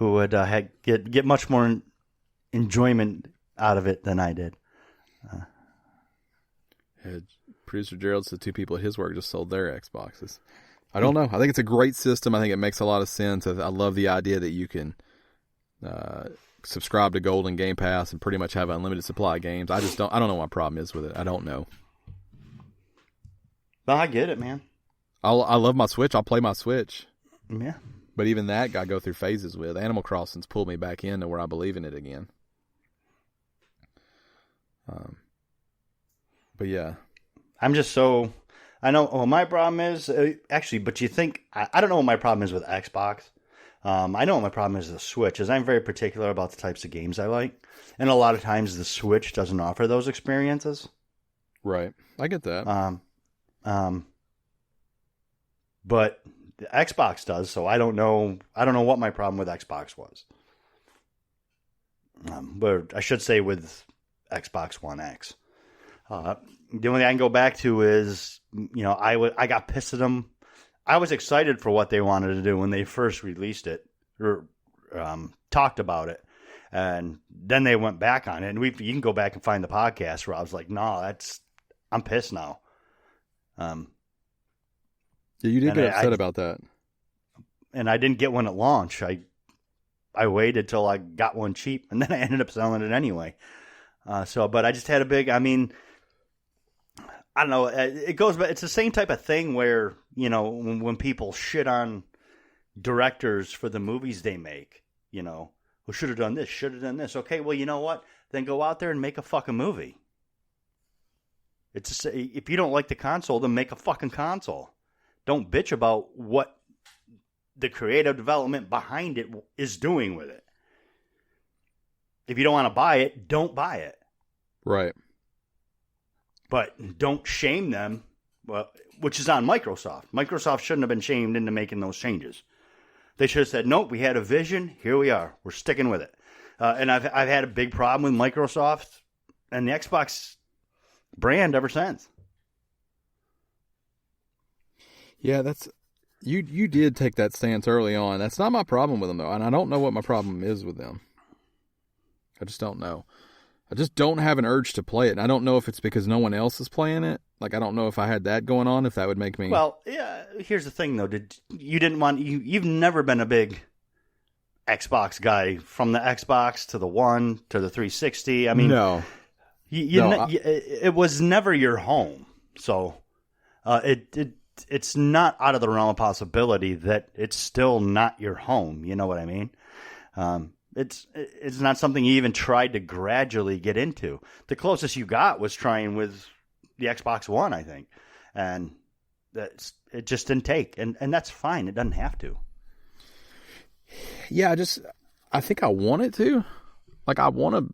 would get much more enjoyment out of it than I did. Producer Gerald said 2 people at his work just sold their Xboxes. I don't know. I think it's a great system. I think it makes a lot of sense. I love the idea that you can subscribe to Gold and Game Pass and pretty much have an unlimited supply of games. I don't know what my problem is with it. I don't know. No, I get it, man. I love my Switch. I'll play my Switch. Yeah. But even that I go through phases with. Animal Crossing's pulled me back into where I believe in it again. But yeah. I'm just so... I know what my problem is, actually, but you think... I don't know what my problem is with Xbox. I know what my problem is with the Switch, is I'm very particular about the types of games I like. And a lot of times the Switch doesn't offer those experiences. Right. I get that. But the Xbox does, so I don't know what my problem with Xbox was. But I should say with Xbox One X. The only thing I can go back to is, I got pissed at them. I was excited for what they wanted to do when they first released it, or talked about it, and then they went back on it. And you can go back and find the podcast where I was like, "No, I'm pissed now." Yeah, you did get upset about that, and I didn't get one at launch. I waited till I got one cheap, and then I ended up selling it anyway. But I just had a big. I mean, I don't know. It goes back. It's the same type of thing where when people shit on directors for the movies they make. Well, should have done this, should have done this. Okay, well, you know what? Then go out there and make a fucking movie. If you don't like the console, then make a fucking console. Don't bitch about what the creative development behind it is doing with it. If you don't want to buy it, don't buy it. Right. But don't shame them, which is on Microsoft. Microsoft shouldn't have been shamed into making those changes. They should have said, nope, we had a vision. Here we are. We're sticking with it. And I've had a big problem with Microsoft and the Xbox brand ever since. Yeah, you did take that stance early on. That's not my problem with them, though. And I don't know what my problem is with them. I just don't know. I just don't have an urge to play it. And I don't know if it's because no one else is playing it. Like, I don't know if I had that going on, if that would make me... Well, yeah, here's the thing, though. You've never been a big Xbox guy, from the Xbox to the One to the 360. I mean... No. It was never your home. So, it's not out of the realm of possibility that it's still not your home. You know what I mean? It's not something you even tried to gradually get into. The closest you got was trying with the Xbox One, I think. And it just didn't take. And that's fine. It doesn't have to. Yeah, I think I want it to. Like, I want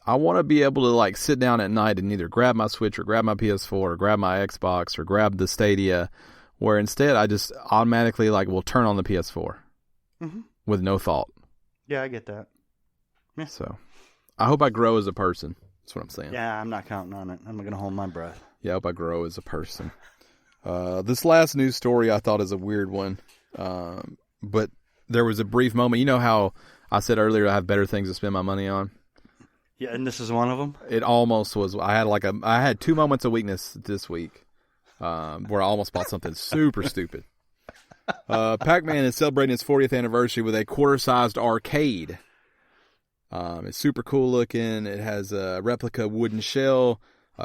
to be able to, like, sit down at night and either grab my Switch or grab my PS4 or grab my Xbox or grab the Stadia, where instead I just automatically, like, will turn on the PS4 with no thought. Yeah, I get that. Yeah. So, I hope I grow as a person. That's what I'm saying. Yeah, I'm not counting on it. I'm going to hold my breath. Yeah, I hope I grow as a person. This last news story I thought is a weird one. But there was a brief moment. You know how I said earlier I have better things to spend my money on? Yeah, and this is one of them? It almost was. I had 2 moments of weakness this week where I almost bought something super stupid. Pac-Man is celebrating its 40th anniversary with a quarter-sized arcade. It's super cool looking. It has a replica wooden shell,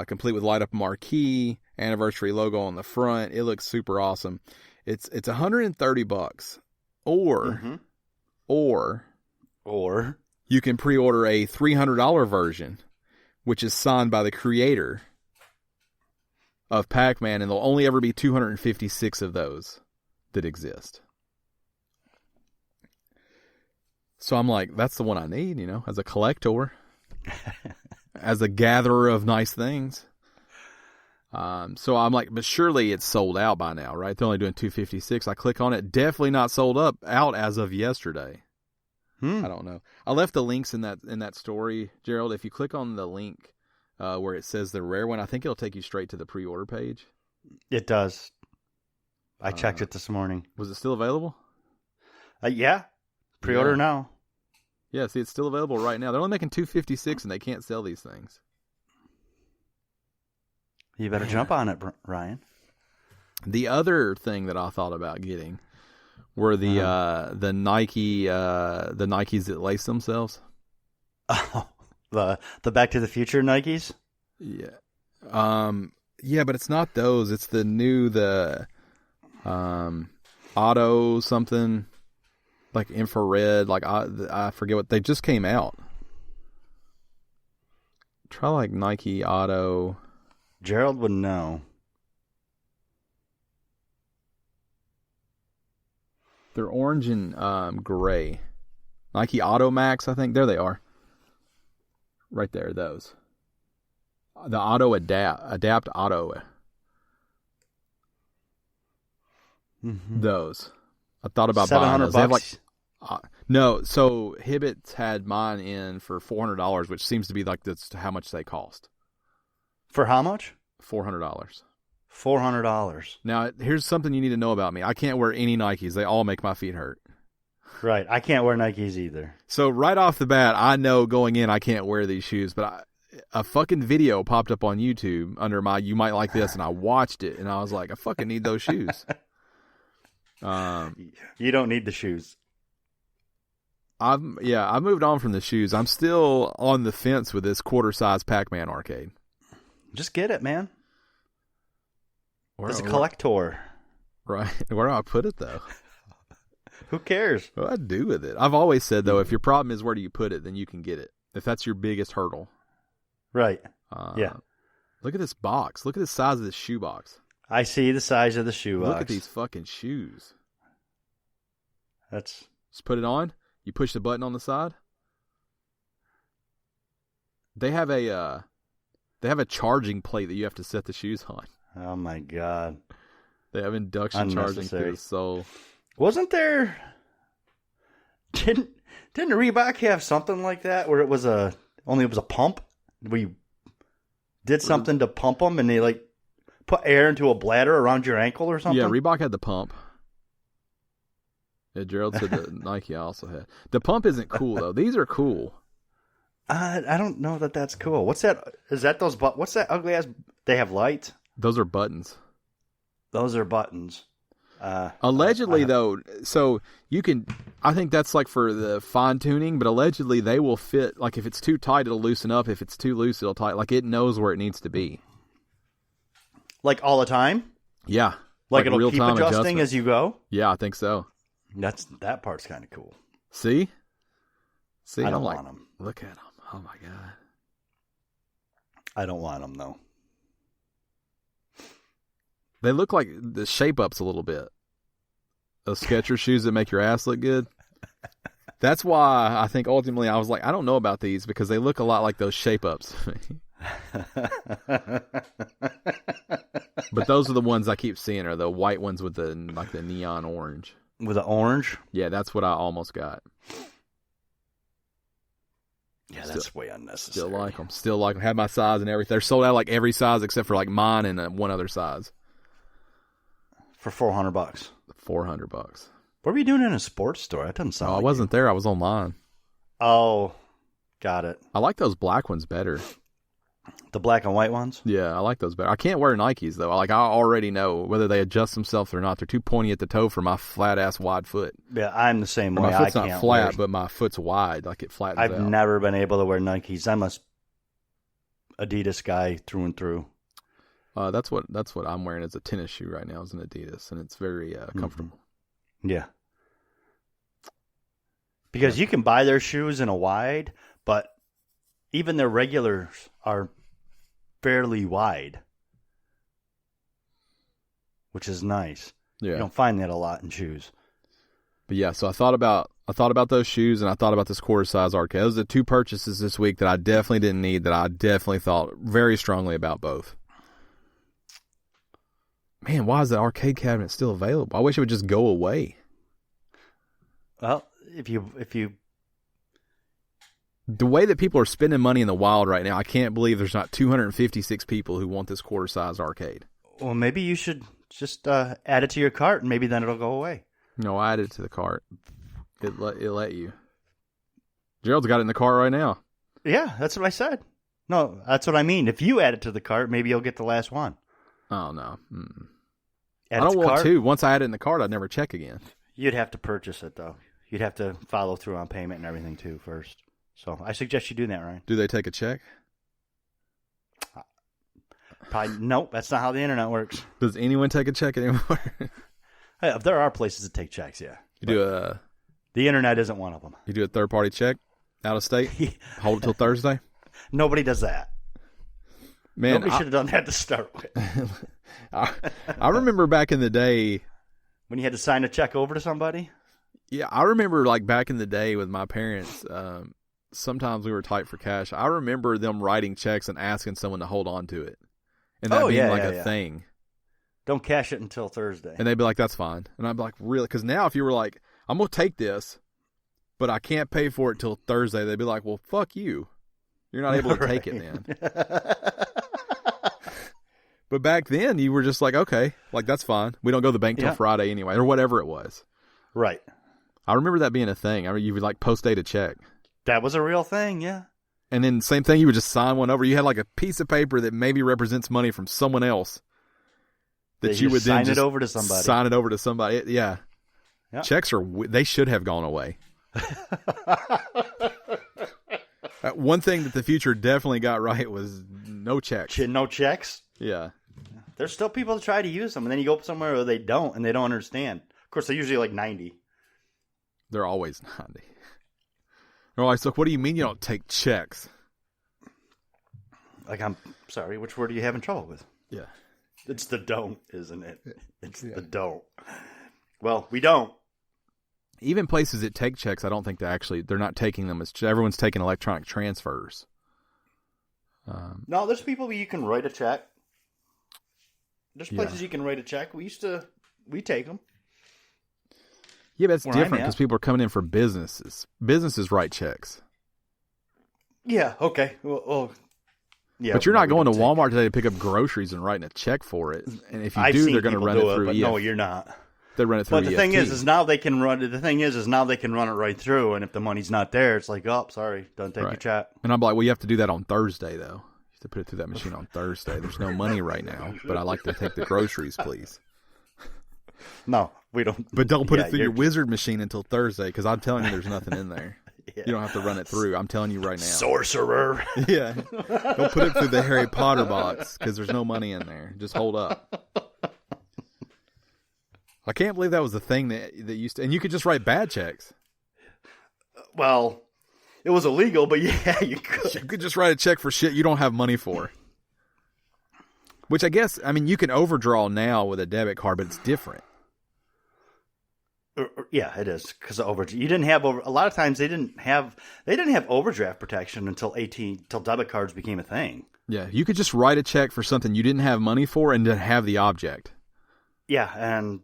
complete with light-up marquee, anniversary logo on the front. It looks super awesome. It's $130, or you can pre-order a $300 version, which is signed by the creator of Pac-Man, and there'll only ever be 256 of those that exist. So I'm like, that's the one I need, as a collector, as a gatherer of nice things. So I'm like, but surely it's sold out by now, right? They're only doing 256. I click on it. Definitely not sold out as of yesterday. I don't know. I left the links in that story, Gerald. If you click on the link where it says the rare one, I think it'll take you straight to the pre-order page. It does. I checked it this morning. Was it still available? Yeah. Pre-order now. Yeah, see, it's still available right now. They're only making 256 and they can't sell these things. You better jump on it, Ryan. The other thing that I thought about getting were the Nike the Nikes that lace themselves. Oh, the Back to the Future Nikes? Yeah. Yeah, but it's not those. It's the new auto something, like infrared, like I forget what they just came out. Try like Nike Auto. Gerald would know. They're orange and gray. Nike Auto Max, I think. There they are. Right there, those. The Auto Adapt Auto. Mm-hmm. Those. I thought about buying those. They have like, no, so Hibbett's had mine in for $400, which seems to be like that's how much they cost. For how much? $400. $400. Now, here's something you need to know about me. I can't wear any Nikes. They all make my feet hurt. Right. I can't wear Nikes either. So right off the bat, I know going in I can't wear these shoes, but a fucking video popped up on YouTube under my "You Might Like This," and I watched it, and I was like, I fucking need those shoes. You don't need the shoes. I moved on from the shoes. I'm still on the fence with this quarter-size Pac-Man arcade. Just get it, man. As a collector. Right. Where do I put it, though? Who cares? What do I do with it? I've always said, though, if your problem is where do you put it, then you can get it. If that's your biggest hurdle. Right. Yeah. Look at this box. Look at the size of this shoe box. I see the size of the shoe box. Look at these fucking shoes. Just put it on. You push the button on the side. They have a charging plate that you have to set the shoes on. Oh my God. They have induction charging to the sole. Wasn't there? Didn't Reebok have something like that where it was a pump? Where you did something to pump them and they like put air into a bladder around your ankle or something? Yeah, Reebok had the pump. Yeah, Gerald said that Nike also had. The pump isn't cool though. These are cool. I don't know that that's cool. What's that? Is that those? What's that ugly ass? They have lights. Those are buttons. Those are buttons. Allegedly, though, so you can. I think that's like for the fine tuning, but allegedly they will fit. Like if it's too tight, it'll loosen up. If it's too loose, it'll tighten. Like it knows where it needs to be. Like all the time. Yeah. Like it'll keep adjusting as you go. Yeah, I think so. That part's kind of cool. See, I don't want them. Look at them. Oh my God. I don't want them though. They look like the shape ups a little bit. Those Skechers shoes that make your ass look good. That's why I think ultimately I was like, I don't know about these because they look a lot like those shape ups. But those are the ones I keep seeing are the white ones with the neon orange. With the orange? Yeah, that's what I almost got. Yeah, that's way unnecessary. Still like them. Have my size and everything. They're sold out like every size except for like mine and one other size. For $400. $400. What were you doing in a sports store? That doesn't sound. I wasn't there. I was online. Oh, got it. I like those black ones better. The black and white ones? Yeah, I like those better. I can't wear Nikes though. Like I already know whether they adjust themselves or not. They're too pointy at the toe for my flat ass wide foot. Yeah, I'm the same way. My foot's not flat, but my foot's wide. Like it flattens out. I've never been able to wear Nikes. I'm a Adidas guy through and through. That's what I'm wearing as a tennis shoe right now is an Adidas, and it's very comfortable. Yeah. Because you can buy their shoes in a wide, but even their regulars are fairly wide, which is nice. Yeah. You don't find that a lot in shoes. But yeah, so I thought about those shoes, and I thought about this quarter size arcade. Those are the two purchases this week that I definitely didn't need. That I definitely thought very strongly about both. Man, why is the arcade cabinet still available? I wish it would just go away. Well, if you the way that people are spending money in the wild right now, I can't believe there's not 256 people who want this quarter size arcade. Well, maybe you should just add it to your cart, and maybe then it'll go away. No, I added it to the cart. It let you. Gerald's got it in the cart right now. Yeah, that's what I said. No, that's what I mean. If you add it to the cart, maybe you'll get the last one. Oh, no. I don't want to. Once I add it in the cart, I'd never check again. You'd have to purchase it, though. You'd have to follow through on payment and everything, too, first. So I suggest you do that, Ryan. Do they take a check? Probably, nope, that's not how the internet works. Does anyone take a check anymore? Hey, there are places that take checks, yeah. The internet isn't one of them. You do a third-party check out of state? Hold it till Thursday? Nobody does that. Man, nobody should have done that to start with. I remember back in the day when you had to sign a check over to somebody. Yeah, I remember like back in the day with my parents. Sometimes we were tight for cash. I remember them writing checks and asking someone to hold on to it, and that being a thing. Don't cash it until Thursday. And they'd be like, "That's fine," and I'd be like, "Really?" Because now, if you were like, "I'm gonna take this, but I can't pay for it till Thursday," they'd be like, "Well, fuck you. You're not able to take it then." But back then, you were just like, okay, like that's fine. We don't go to the bank till Friday anyway, or whatever it was. Right. I remember that being a thing. I mean, you would like post-date a check. That was a real thing, yeah. And then same thing, you would just sign one over. You had like a piece of paper that maybe represents money from someone else. That you would then sign it over to somebody. Sign it over to somebody. Yeah. Yep. Checks they should have gone away. One thing that the future definitely got right was no checks. No checks? Yeah. There's still people that try to use them, and then you go somewhere where they don't, and they don't understand. Of course, they're usually like 90. They're always 90. They're always like, what do you mean you don't take checks? Like, I'm sorry, which word are you having trouble with? Yeah. It's the don't, isn't it? It's the don't. Well, we don't. Even places that take checks, I don't think they're not taking them as everyone's taking electronic transfers. No, there's people you can write a check. There's places you can write a check. We take them. Yeah, but it's different because people are coming in for businesses. Businesses write checks. Yeah, okay. Well yeah. But you're not going to Walmart today to pick up groceries and writing a check for it. And if you do, they're going to run it through EFT. No, you're not. They run it through EFT. But the thing is now they can run it. The thing is now they can run it right through. And if the money's not there, it's like, oh, sorry, don't take your check. And I'm like, well, you have to do that on Thursday, though. You have to put it through that machine on Thursday. There's no money right now, but I'd like to take the groceries, please. No, we don't. But don't put it through your wizard machine until Thursday, because I'm telling you there's nothing in there. Yeah. You don't have to run it through. I'm telling you right now. Sorcerer. Yeah. Don't put it through the Harry Potter box, because there's no money in there. Just hold up. I can't believe that was the thing that used to... And you could just write bad checks. Well, it was illegal, but yeah, you could. You could just write a check for shit you don't have money for. Which I guess, I mean, you can overdraw now with a debit card, but it's different. Yeah, it is because of overdraft. You didn't have a lot of times they didn't have overdraft protection until debit cards became a thing. Yeah, you could just write a check for something you didn't have money for and then have the object. Yeah, and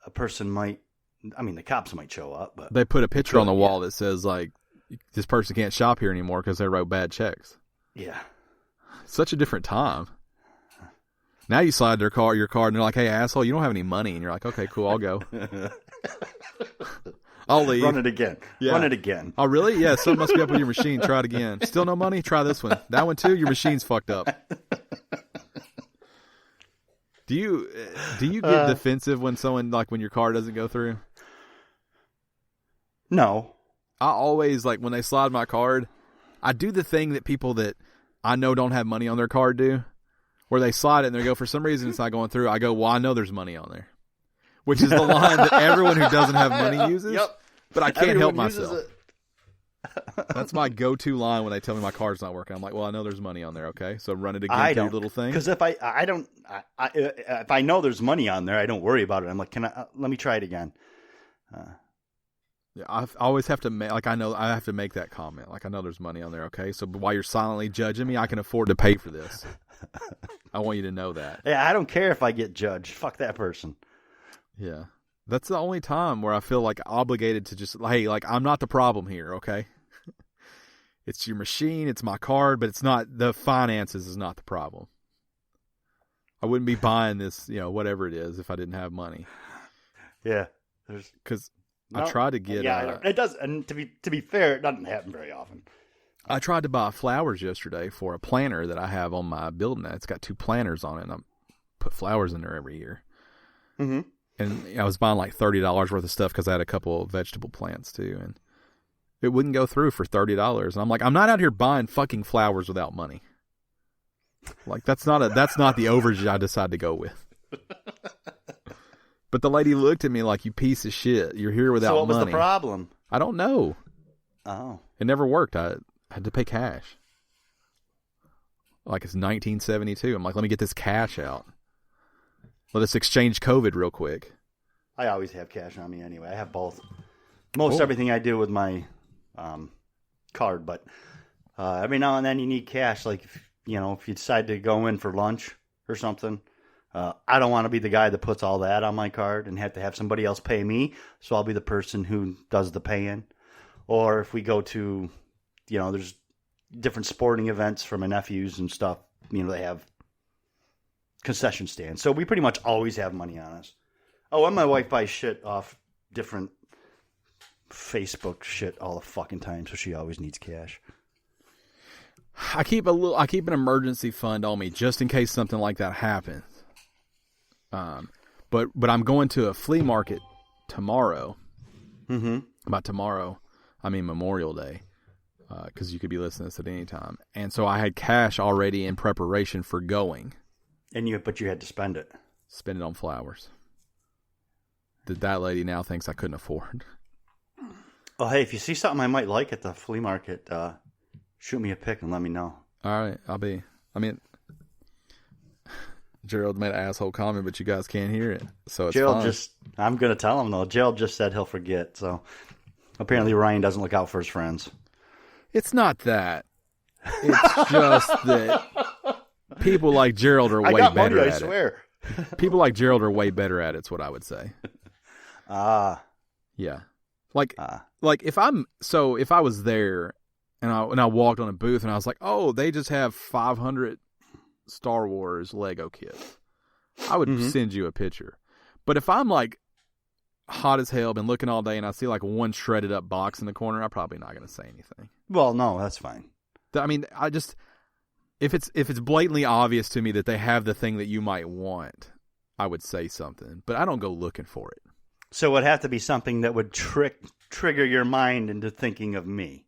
a person the cops might show up, but they put a picture on the wall that says like, this person can't shop here anymore because they wrote bad checks. Yeah, such a different time. Now you slide your card, and they're like, "Hey, asshole, you don't have any money," and you're like, "Okay, cool, I'll go. I'll leave. Run it again. Yeah. Run it again." Oh, really? Yeah, something must be up with your machine. Try it again. Still no money? Try this one. That one too. Your machine's fucked up. Do you get defensive when someone when your car doesn't go through? No. I always when they slide my card, I do the thing that people that I know don't have money on their card do. Where they slide it and they go, for some reason it's not going through. I go, well, I know there's money on there. Which is the line that everyone who doesn't have money uses. Yep. But I can't help myself. That's my go-to line when they tell me my card's not working. I'm like, well, I know there's money on there, okay? So run it again to your little thing. Because if if I know there's money on there, I don't worry about it. I'm like, let me try it again. Yeah, I always have to make, I know I have to make that comment. I know there's money on there, okay? So while you're silently judging me, I can afford to pay for this. I want you to know that. Yeah, I don't care if I get judged. Fuck that person. Yeah. That's the only time where I feel obligated to just, hey, I'm not the problem here, okay? It's your machine, it's my card, but it's not, the finances is not the problem. I wouldn't be buying this, whatever it is, if I didn't have money. Yeah. Because I tried to get... Yeah, it does, and to be fair, it doesn't happen very often. I tried to buy flowers yesterday for a planter that I have on my building. It's got 2 planters on it, and I put flowers in there every year. Mm-hmm. And I was buying $30 worth of stuff because I had a couple of vegetable plants too, and it wouldn't go through for $30. And I'm like, I'm not out here buying fucking flowers without money. That's not the overage I decided to go with. But the lady looked at me like, you piece of shit. You're here without money. So what was the problem? I don't know. Oh. It never worked. I had to pay cash. It's 1972. I'm like, let me get this cash out. Let us exchange COVID real quick. I always have cash on me anyway. I have both. Most everything I do with my card, but every now and then you need cash. If you decide to go in for lunch or something, I don't want to be the guy that puts all that on my card and have to have somebody else pay me. So I'll be the person who does the paying. Or if we go to, there's different sporting events for my nephews and stuff. They have concession stands. So we pretty much always have money on us. Oh, and my wife buys shit off different Facebook shit all the fucking time, so she always needs cash. I keep an emergency fund on me just in case something like that happens. But I'm going to a flea market tomorrow. Mm-hmm. By tomorrow, I mean Memorial Day, because you could be listening to this at any time. And so I had cash already in preparation for going. But you had to spend it. Spend it on flowers. That lady now thinks I couldn't afford. Oh, hey, if you see something I might like at the flea market, shoot me a pic and let me know. All right, Gerald made an asshole comment, but you guys can't hear it, so it's Gerald fine. I'm going to tell him, though. Gerald just said he'll forget, so apparently Ryan doesn't look out for his friends. It's not that. It's just that people like Gerald are way better at it. I swear. People like Gerald are way better at it, is what I would say. Yeah. Like if I was there and I walked on a booth and I was like, oh, they just have 500 Star Wars Lego kits, I would send you a picture. But if I'm like hot as hell, been looking all day, and I see like one shredded up box in the corner, I'm probably not going to say anything. Well, no, that's fine. I mean, if it's blatantly obvious to me that they have the thing that you might want, I would say something. But I don't go looking for it. So it would have to be something that would trigger your mind into thinking of me.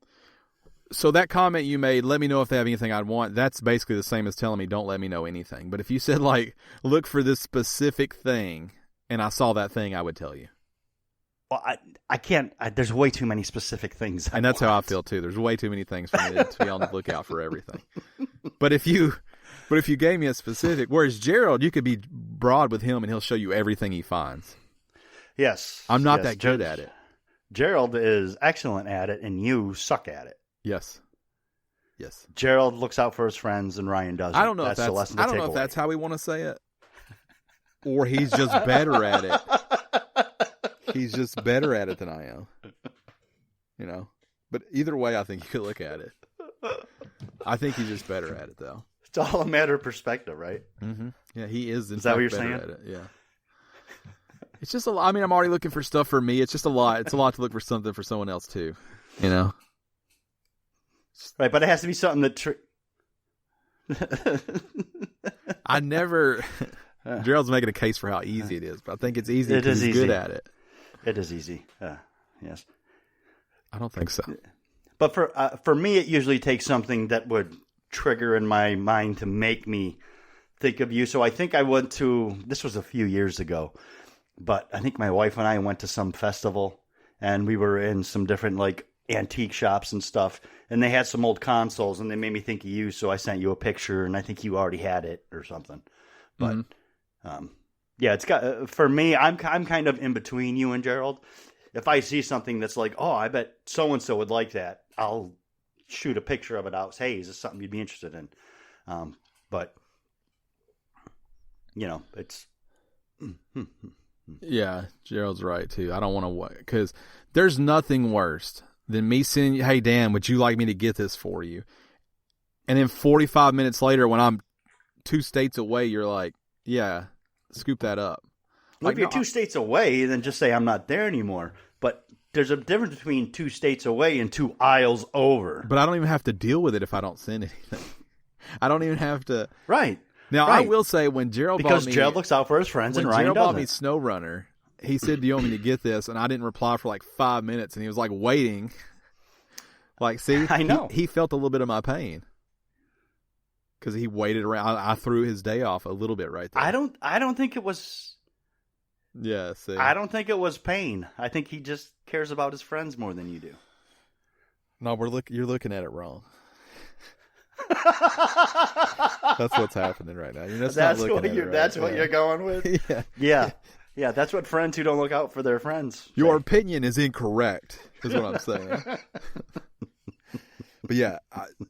So that comment you made, let me know if they have anything I'd want, that's basically the same as telling me don't let me know anything. But if you said, like, look for this specific thing, and I saw that thing, I would tell you. Well, I can't. There's way too many specific things. And that's how I feel, too. There's way too many things for me to be on the lookout for everything. But if you gave me a specific, whereas Gerald, you could be broad with him, and he'll show you everything he finds. Yes. I'm not that good at it. Gerald is excellent at it, and you suck at it. Yes. Gerald looks out for his friends, and Ryan doesn't. I don't know if that's how we want to say it, or he's just better at it. He's just better at it than I am. You know, but either way, I think you could look at it. I think he's just better at it, though. It's all a matter of perspective, right? Mm-hmm. Yeah, he is. Is that what you're saying? At it. Yeah. It's just a lot. I mean, I'm already looking for stuff for me. It's just a lot. It's a lot to look for something for someone else too. You know. Right, but it has to be something that. I never. Gerald's making a case for how easy it is, but I think it's easy because he's good at it. It is easy. Yes. I don't think so. But for me, it usually takes something that would trigger in my mind to make me think of you. So I think I went to. This was a few years ago, but I think my wife and I went to some festival, and we were in some different like antique shops and stuff, and they had some old consoles, and they made me think of you. So I sent you a picture, and I think you already had it or something. But yeah, it's got for me. I'm kind of in between you and Gerald. If I see something that's like, oh, I bet so and so would like that, I'll shoot a picture of it out. Say, hey, is this something you'd be interested in? But you know, it's yeah. Gerald's right too. I don't want to wait because there's nothing worse than me saying, hey, Dan, would you like me to get this for you? And then 45 minutes later, when I'm 2 states away, you're like, yeah, scoop that up. Like, if you're 2 states away, then just say I'm not there anymore. But there's a difference between 2 states away and 2 aisles over. But I don't even have to deal with it if I don't send anything. I don't even have to. Right. Now, right. I will say when Gerald because Gerald looks out for his friends and Ryan doesn't. When Gerald bought me SnowRunner, he said, do you want me to get this? And I didn't reply for like 5 minutes, and he was like waiting. Like, see, I know. He felt a little bit of my pain. Because he waited around. I threw his day off a little bit right there. I don't think it was. Yeah, see. I don't think it was pain. I think he just cares about his friends more than you do. No, you're looking at it wrong. That's what's happening right now. That's what you're going with. Yeah. That's what friends who don't look out for their friends. Your opinion is incorrect. Is what I'm saying. But yeah,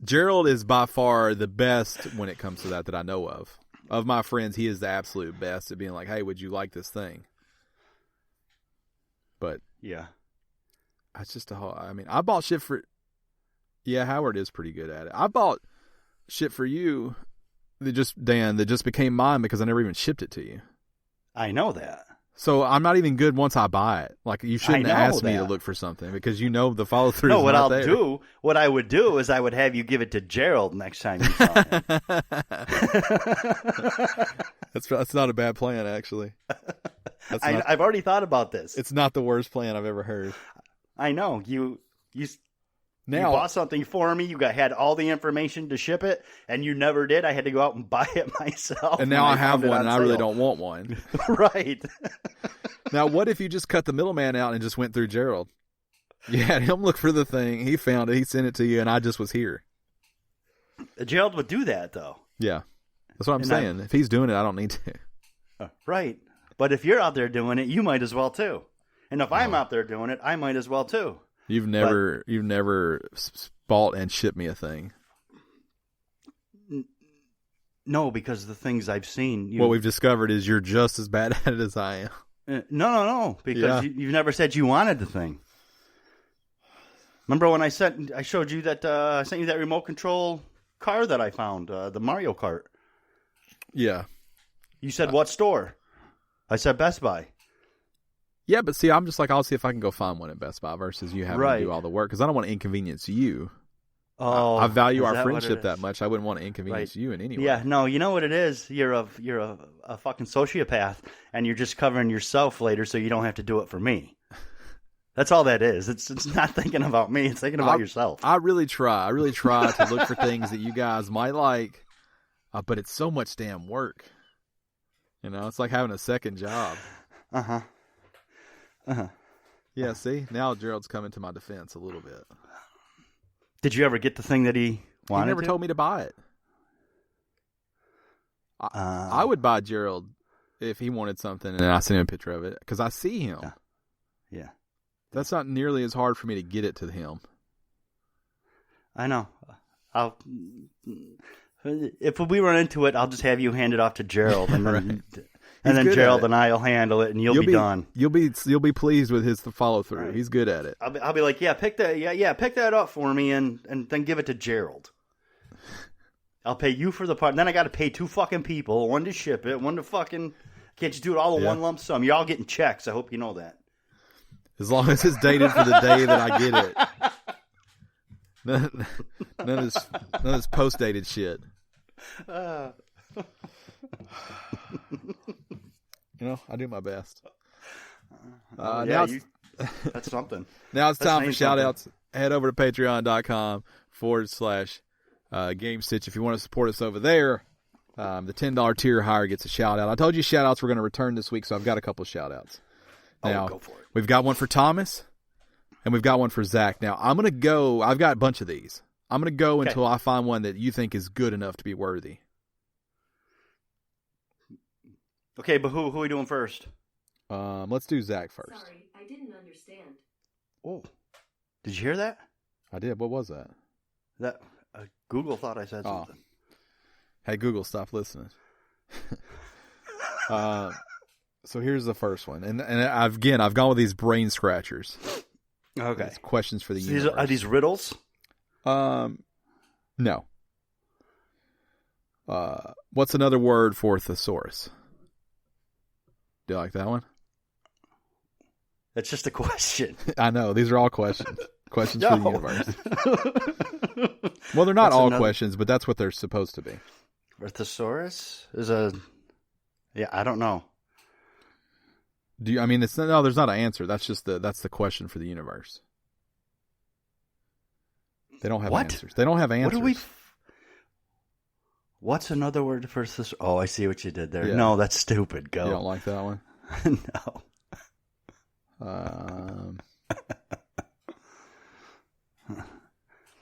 Gerald is by far the best when it comes to that I know of. Of my friends, he is the absolute best at being like, hey, would you like this thing? But yeah, it's just I bought shit for. Yeah, Howard is pretty good at it. I bought shit for you that just became mine because I never even shipped it to you. I know that. So I'm not even good once I buy it. Like, you shouldn't ask me to look for something because you know the follow through. No, what I would do is I would have you give it to Gerald next time you saw him. That's not a bad plan, actually. I've already thought about this. It's not the worst plan I've ever heard. I know you bought something for me. You had all the information to ship it, and you never did. I had to go out and buy it myself. And now I have one, and I really don't want one. Right. Now, what if you just cut the middleman out and just went through Gerald? You had him look for the thing. He found it. He sent it to you, and I just was here. Gerald would do that, though. Yeah. That's what I'm saying. If he's doing it, I don't need to. Right. But if you're out there doing it, you might as well, too. And if I'm out there doing it, I might as well, too. You've never bought and shipped me a thing. No, because the things I've seen... What we've discovered is you're just as bad at it as I am. No. Because you've never said you wanted the thing. Remember when I showed you that I sent you that remote control car that I found, the Mario Kart? Yeah. You said what store? I said Best Buy. Yeah, but see, I'm just like, I'll see if I can go find one at Best Buy versus you having to do all the work because I don't want to inconvenience you. Oh, I value our friendship that much. I wouldn't want to inconvenience you in any way. Yeah, no, you know what it is? You're a fucking sociopath, and you're just covering yourself later so you don't have to do it for me. That's all that is. It's not thinking about me. It's thinking about yourself. I really try. I really try to look for things that you guys might like, but it's so much damn work. You know, it's like having a second job. Yeah, see? Now Gerald's coming to my defense a little bit. Did you ever get the thing that he wanted? He never told me to buy it. I would buy Gerald if he wanted something and I sent him a picture of it because I see him. Yeah. That's not nearly as hard for me to get it to him. I know. If we run into it, I'll just have you hand it off to Gerald, and then then Gerald and I'll handle it, and you'll be done. You'll be pleased with his follow through. Right. He's good at it. I'll be like, pick that up for me, and then give it to Gerald. I'll pay you for the part. And then I got to pay 2 fucking people, one to ship it, one to fucking. Can't you do it all in one lump sum? You're all getting checks. I hope you know that. As long as it's dated for the day that I get it. None of this post-dated shit. You know, I do my best. That's something. Now it's time for shout-outs. Head over to patreon.com/Gamestitch if you want to support us over there. The $10 tier or higher gets a shout-out. I told you shout-outs were going to return this week, so I've got a couple of shout-outs. Now, go for it. We've got one for Thomas, and we've got one for Zach. Now, I'm going to go. I've got a bunch of these. I'm going to go until I find one that you think is good enough to be worthy. Okay, but who are we doing first? Let's do Zach first. Sorry, I didn't understand. Oh, did you hear that? I did. What was that? That Google thought I said something. Hey, Google, stop listening. So here's the first one, and I've gone with these brain scratchers. Okay. It's questions for the universe. Are these riddles? No. What's another word for thesaurus? Do you like that one? That's just a question. I know. These are all questions. Questions for the universe. Well, they're not all questions, but that's what they're supposed to be. A thesaurus is a... Yeah, I don't know. Do you? I mean, there's not an answer. That's just that's the question for the universe. They don't have answers. They don't have answers. What's another word for this? Oh, I see what you did there. Yeah. No, that's stupid. Go. You don't like that one? No.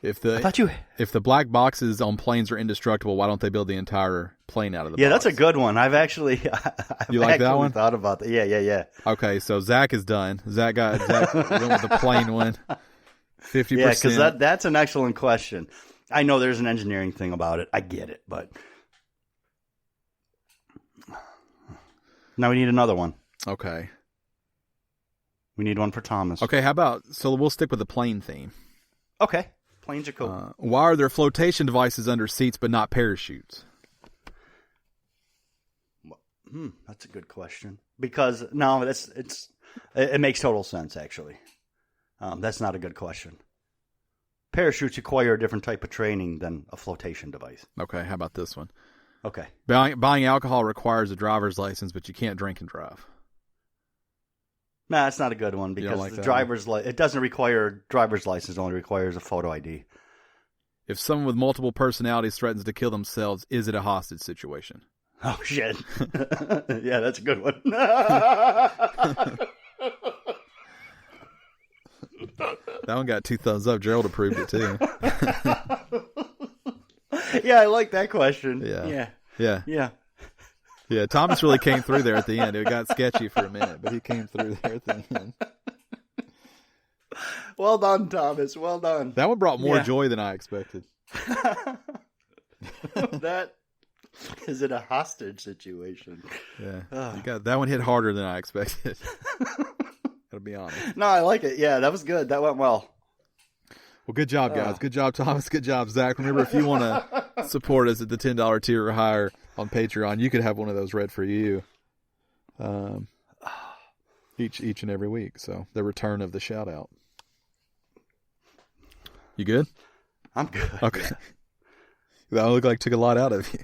If the black boxes on planes are indestructible, why don't they build the entire plane out of the box? Yeah, that's a good one. I've actually that one? Thought about that. Yeah. Okay, so Zach is done. Zach went with the plane one. 50%. Yeah, because that's an excellent question. I know there's an engineering thing about it. I get it, but now we need another one. Okay. We need one for Thomas. Okay, so we'll stick with the plane theme. Okay. Planes are cool. Why are there flotation devices under seats but not parachutes? That's a good question. Because no, it makes total sense actually. That's not a good question. Parachutes require a different type of training than a flotation device. Okay, how about this one? Okay. Buying alcohol requires a driver's license, but you can't drink and drive. Nah, that's not a good one because it doesn't require a driver's license. It only requires a photo ID. If someone with multiple personalities threatens to kill themselves, is it a hostage situation? Oh, shit. Yeah, that's a good one. That one got 2 thumbs up. Gerald approved it too. Yeah, I like that question. Yeah, Thomas really came through there at the end. It got sketchy for a minute, but he came through there at the end. Well done, Thomas. Well done. That one brought more joy than I expected. That is in a hostage situation. Yeah, that one hit harder than I expected. Gotta be honest. No, I like it. Yeah, that was good. That went well. Well, good job, guys. Good job, Thomas. Good job, Zach. Remember, if you want to support us at the $10 tier or higher on Patreon, you could have one of those read for you each and every week. So the return of the shout out. You good? I'm good. Okay. Yeah. That looked like took a lot out of you.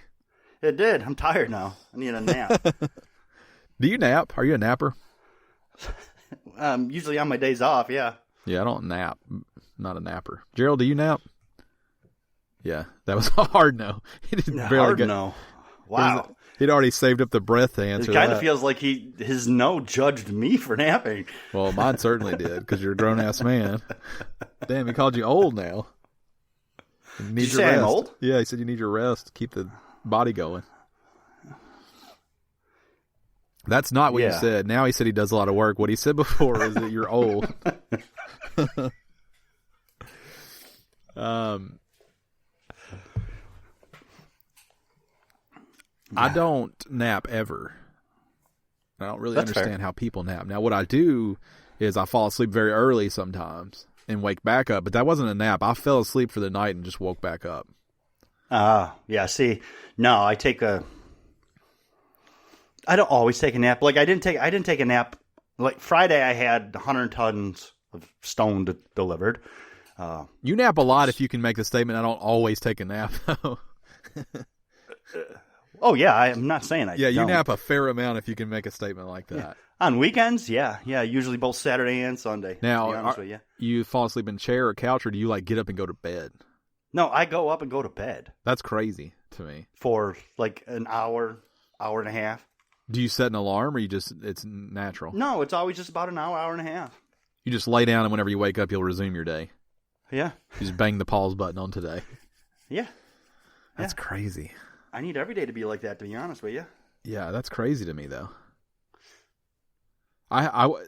It did. I'm tired now. I need a nap. Do you nap? Are you a napper? Usually on my days off, yeah. Yeah, I don't nap. I'm not a napper. Gerald, do you nap? Yeah, that was a hard no. He didn't barely hard get no. Wow. He'd already saved up the breath to answer It kind of feels like his no judged me for napping. Well, mine certainly did, because you're a grown-ass man. Damn, he called you old now. You need Did you your say rest. I'm old? Yeah, he said you need your rest to keep the body going. That's not what you said. Now he said he does a lot of work. What he said before is that you're old. I don't nap ever. I don't really understand how people nap. Now, what I do is I fall asleep very early sometimes and wake back up. But that wasn't a nap. I fell asleep for the night and just woke back up. Yeah. See, no, I don't always take a nap. Like I didn't take a nap. Like Friday, I had 100 tons of stone delivered. You nap a lot if you can make the statement, I don't always take a nap, though. Oh, yeah, I'm not saying I Yeah, you don't. nap a fair amount if you can make a statement like that. Yeah. On weekends, yeah, usually both Saturday and Sunday. Now, to be honest with you. You fall asleep in chair or couch, or do you like get up and go to bed? No, I go up and go to bed. That's crazy to me. For like an hour and a half. Do you set an alarm, or it's natural? No, it's always just about an hour and a half. You just lay down, and whenever you wake up, you'll resume your day. Yeah. You just bang the pause button on today. Yeah. That's crazy. I need every day to be like that, to be honest with you. Yeah, that's crazy to me, though.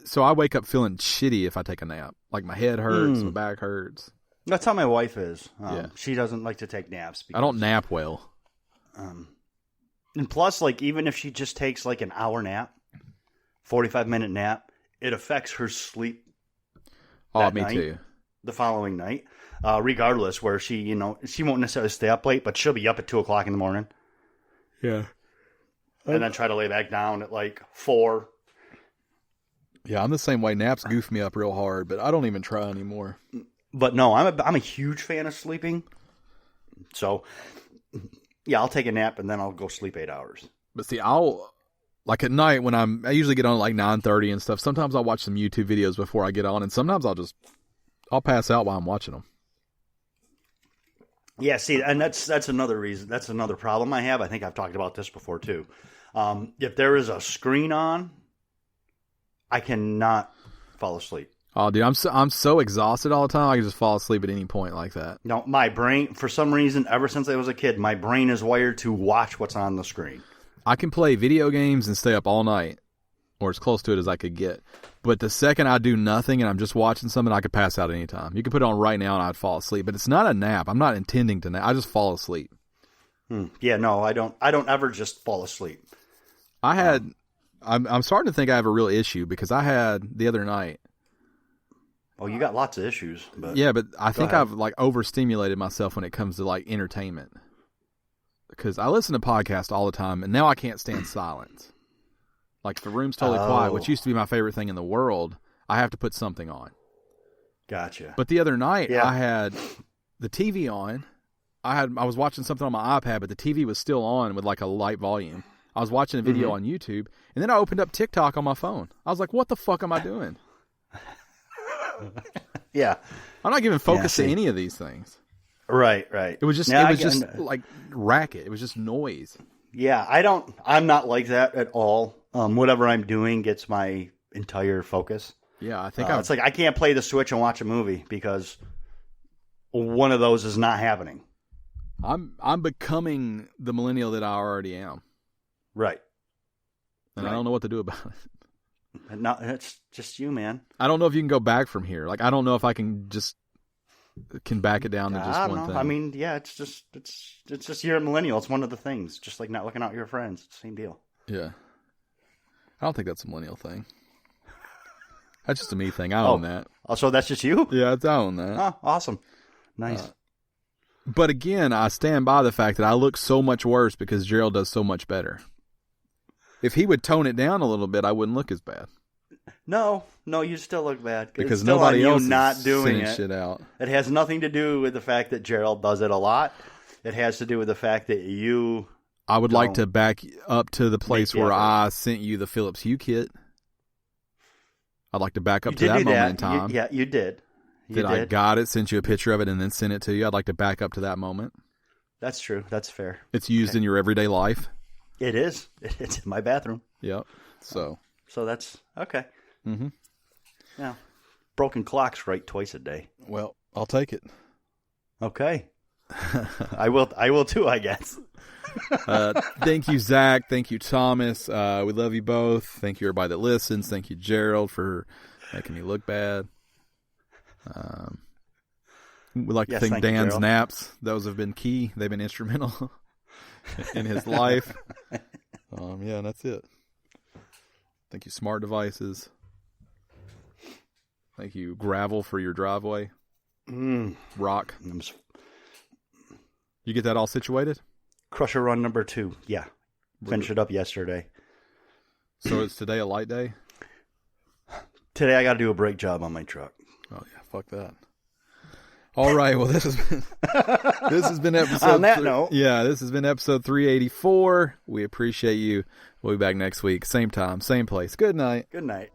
So I wake up feeling shitty if I take a nap. Like my head hurts, my back hurts. That's how my wife is. Yeah. She doesn't like to take naps. I don't nap well. And plus, like, even if she just takes like an hour nap, 45-minute nap, it affects her sleep. Oh, me too. The following night, regardless, where she won't necessarily stay up late, but she'll be up at 2:00 in the morning. Yeah. And then try to lay back down at like 4. Yeah, I'm the same way. Naps goof me up real hard, but I don't even try anymore. But no, I'm a huge fan of sleeping. So, yeah, I'll take a nap and then I'll go sleep 8 hours. But see, like at night when I usually get on at like 9:30 and stuff. Sometimes I'll watch some YouTube videos before I get on, and sometimes I'll pass out while I'm watching them. Yeah, see, and that's another reason. That's another problem I have. I think I've talked about this before too. If there is a screen on, I cannot fall asleep. Oh, dude, I'm so exhausted all the time. I can just fall asleep at any point like that. No, my brain, for some reason, ever since I was a kid, my brain is wired to watch what's on the screen. I can play video games and stay up all night, or as close to it as I could get. But the second I do nothing and I'm just watching something, I could pass out anytime. You could put it on right now and I'd fall asleep. But it's not a nap. I'm not intending to nap. I just fall asleep. Yeah, no, I don't ever just fall asleep. I'm starting to think I have a real issue because I had the other night. Oh, you got lots of issues. But yeah, but I think I've like overstimulated myself when it comes to like entertainment. Because I listen to podcasts all the time, and now I can't stand silence. Like, if the room's totally quiet, which used to be my favorite thing in the world, I have to put something on. Gotcha. But the other night, I had the TV on. I was watching something on my iPad, but the TV was still on with like a light volume. I was watching a video on YouTube, and then I opened up TikTok on my phone. I was like, what the fuck am I doing? Yeah. I'm not giving focus to any of these things. Right. It was just like racket. It was just noise. Yeah, I'm not like that at all. Whatever I'm doing gets my entire focus. Yeah, I think it's like I can't play the Switch and watch a movie because one of those is not happening. I'm becoming the millennial that I already am. Right. And I don't know what to do about it. No, it's just you, man. I don't know if you can go back from here. Like, I don't know if I can back it down to just one thing. I mean, yeah, it's just you're a millennial. It's one of the things. Just like not looking out your friends. Same deal. Yeah. I don't think that's a millennial thing. That's just a me thing. I own that. Oh, so that's just you? Yeah, I own that. Oh, awesome. Nice. But again, I stand by the fact that I look so much worse because Gerald does so much better. If he would tone it down a little bit, I wouldn't look as bad. No, you still look bad. Because it's still nobody else is not doing it. Shit out. It has nothing to do with the fact that Gerald does it a lot. It has to do with the fact that you... I would like to back up to the place where I sent you the Philips Hue kit. I'd like to back up to that moment in time. You did. I got it, sent you a picture of it, and then sent it to you. I'd like to back up to that moment. That's true. That's fair. It's used in your everyday life. It is. It's in my bathroom. Yep. So that's okay. Mm-hmm. Yeah. Broken clocks right twice a day. Well, I'll take it. Okay. I will too, I guess. Thank you, Zach. Thank you, Thomas. We love you both. Thank you, everybody that listens. Thank you, Gerald, for making me look bad. We like to thank Dan's naps. Those have been key. They've been instrumental in his life. Yeah, and that's it. Thank you, smart devices. Thank you, gravel for your driveway. Rock. You get that all situated? Crusher run number 2. Yeah. Finished it up yesterday. So is today a light day? Today I got to do a brake job on my truck. Oh, yeah. Fuck that. All right. Well, this has been episode... On that note... Yeah, this has been episode 384. We appreciate you. We'll be back next week. Same time, same place. Good night. Good night.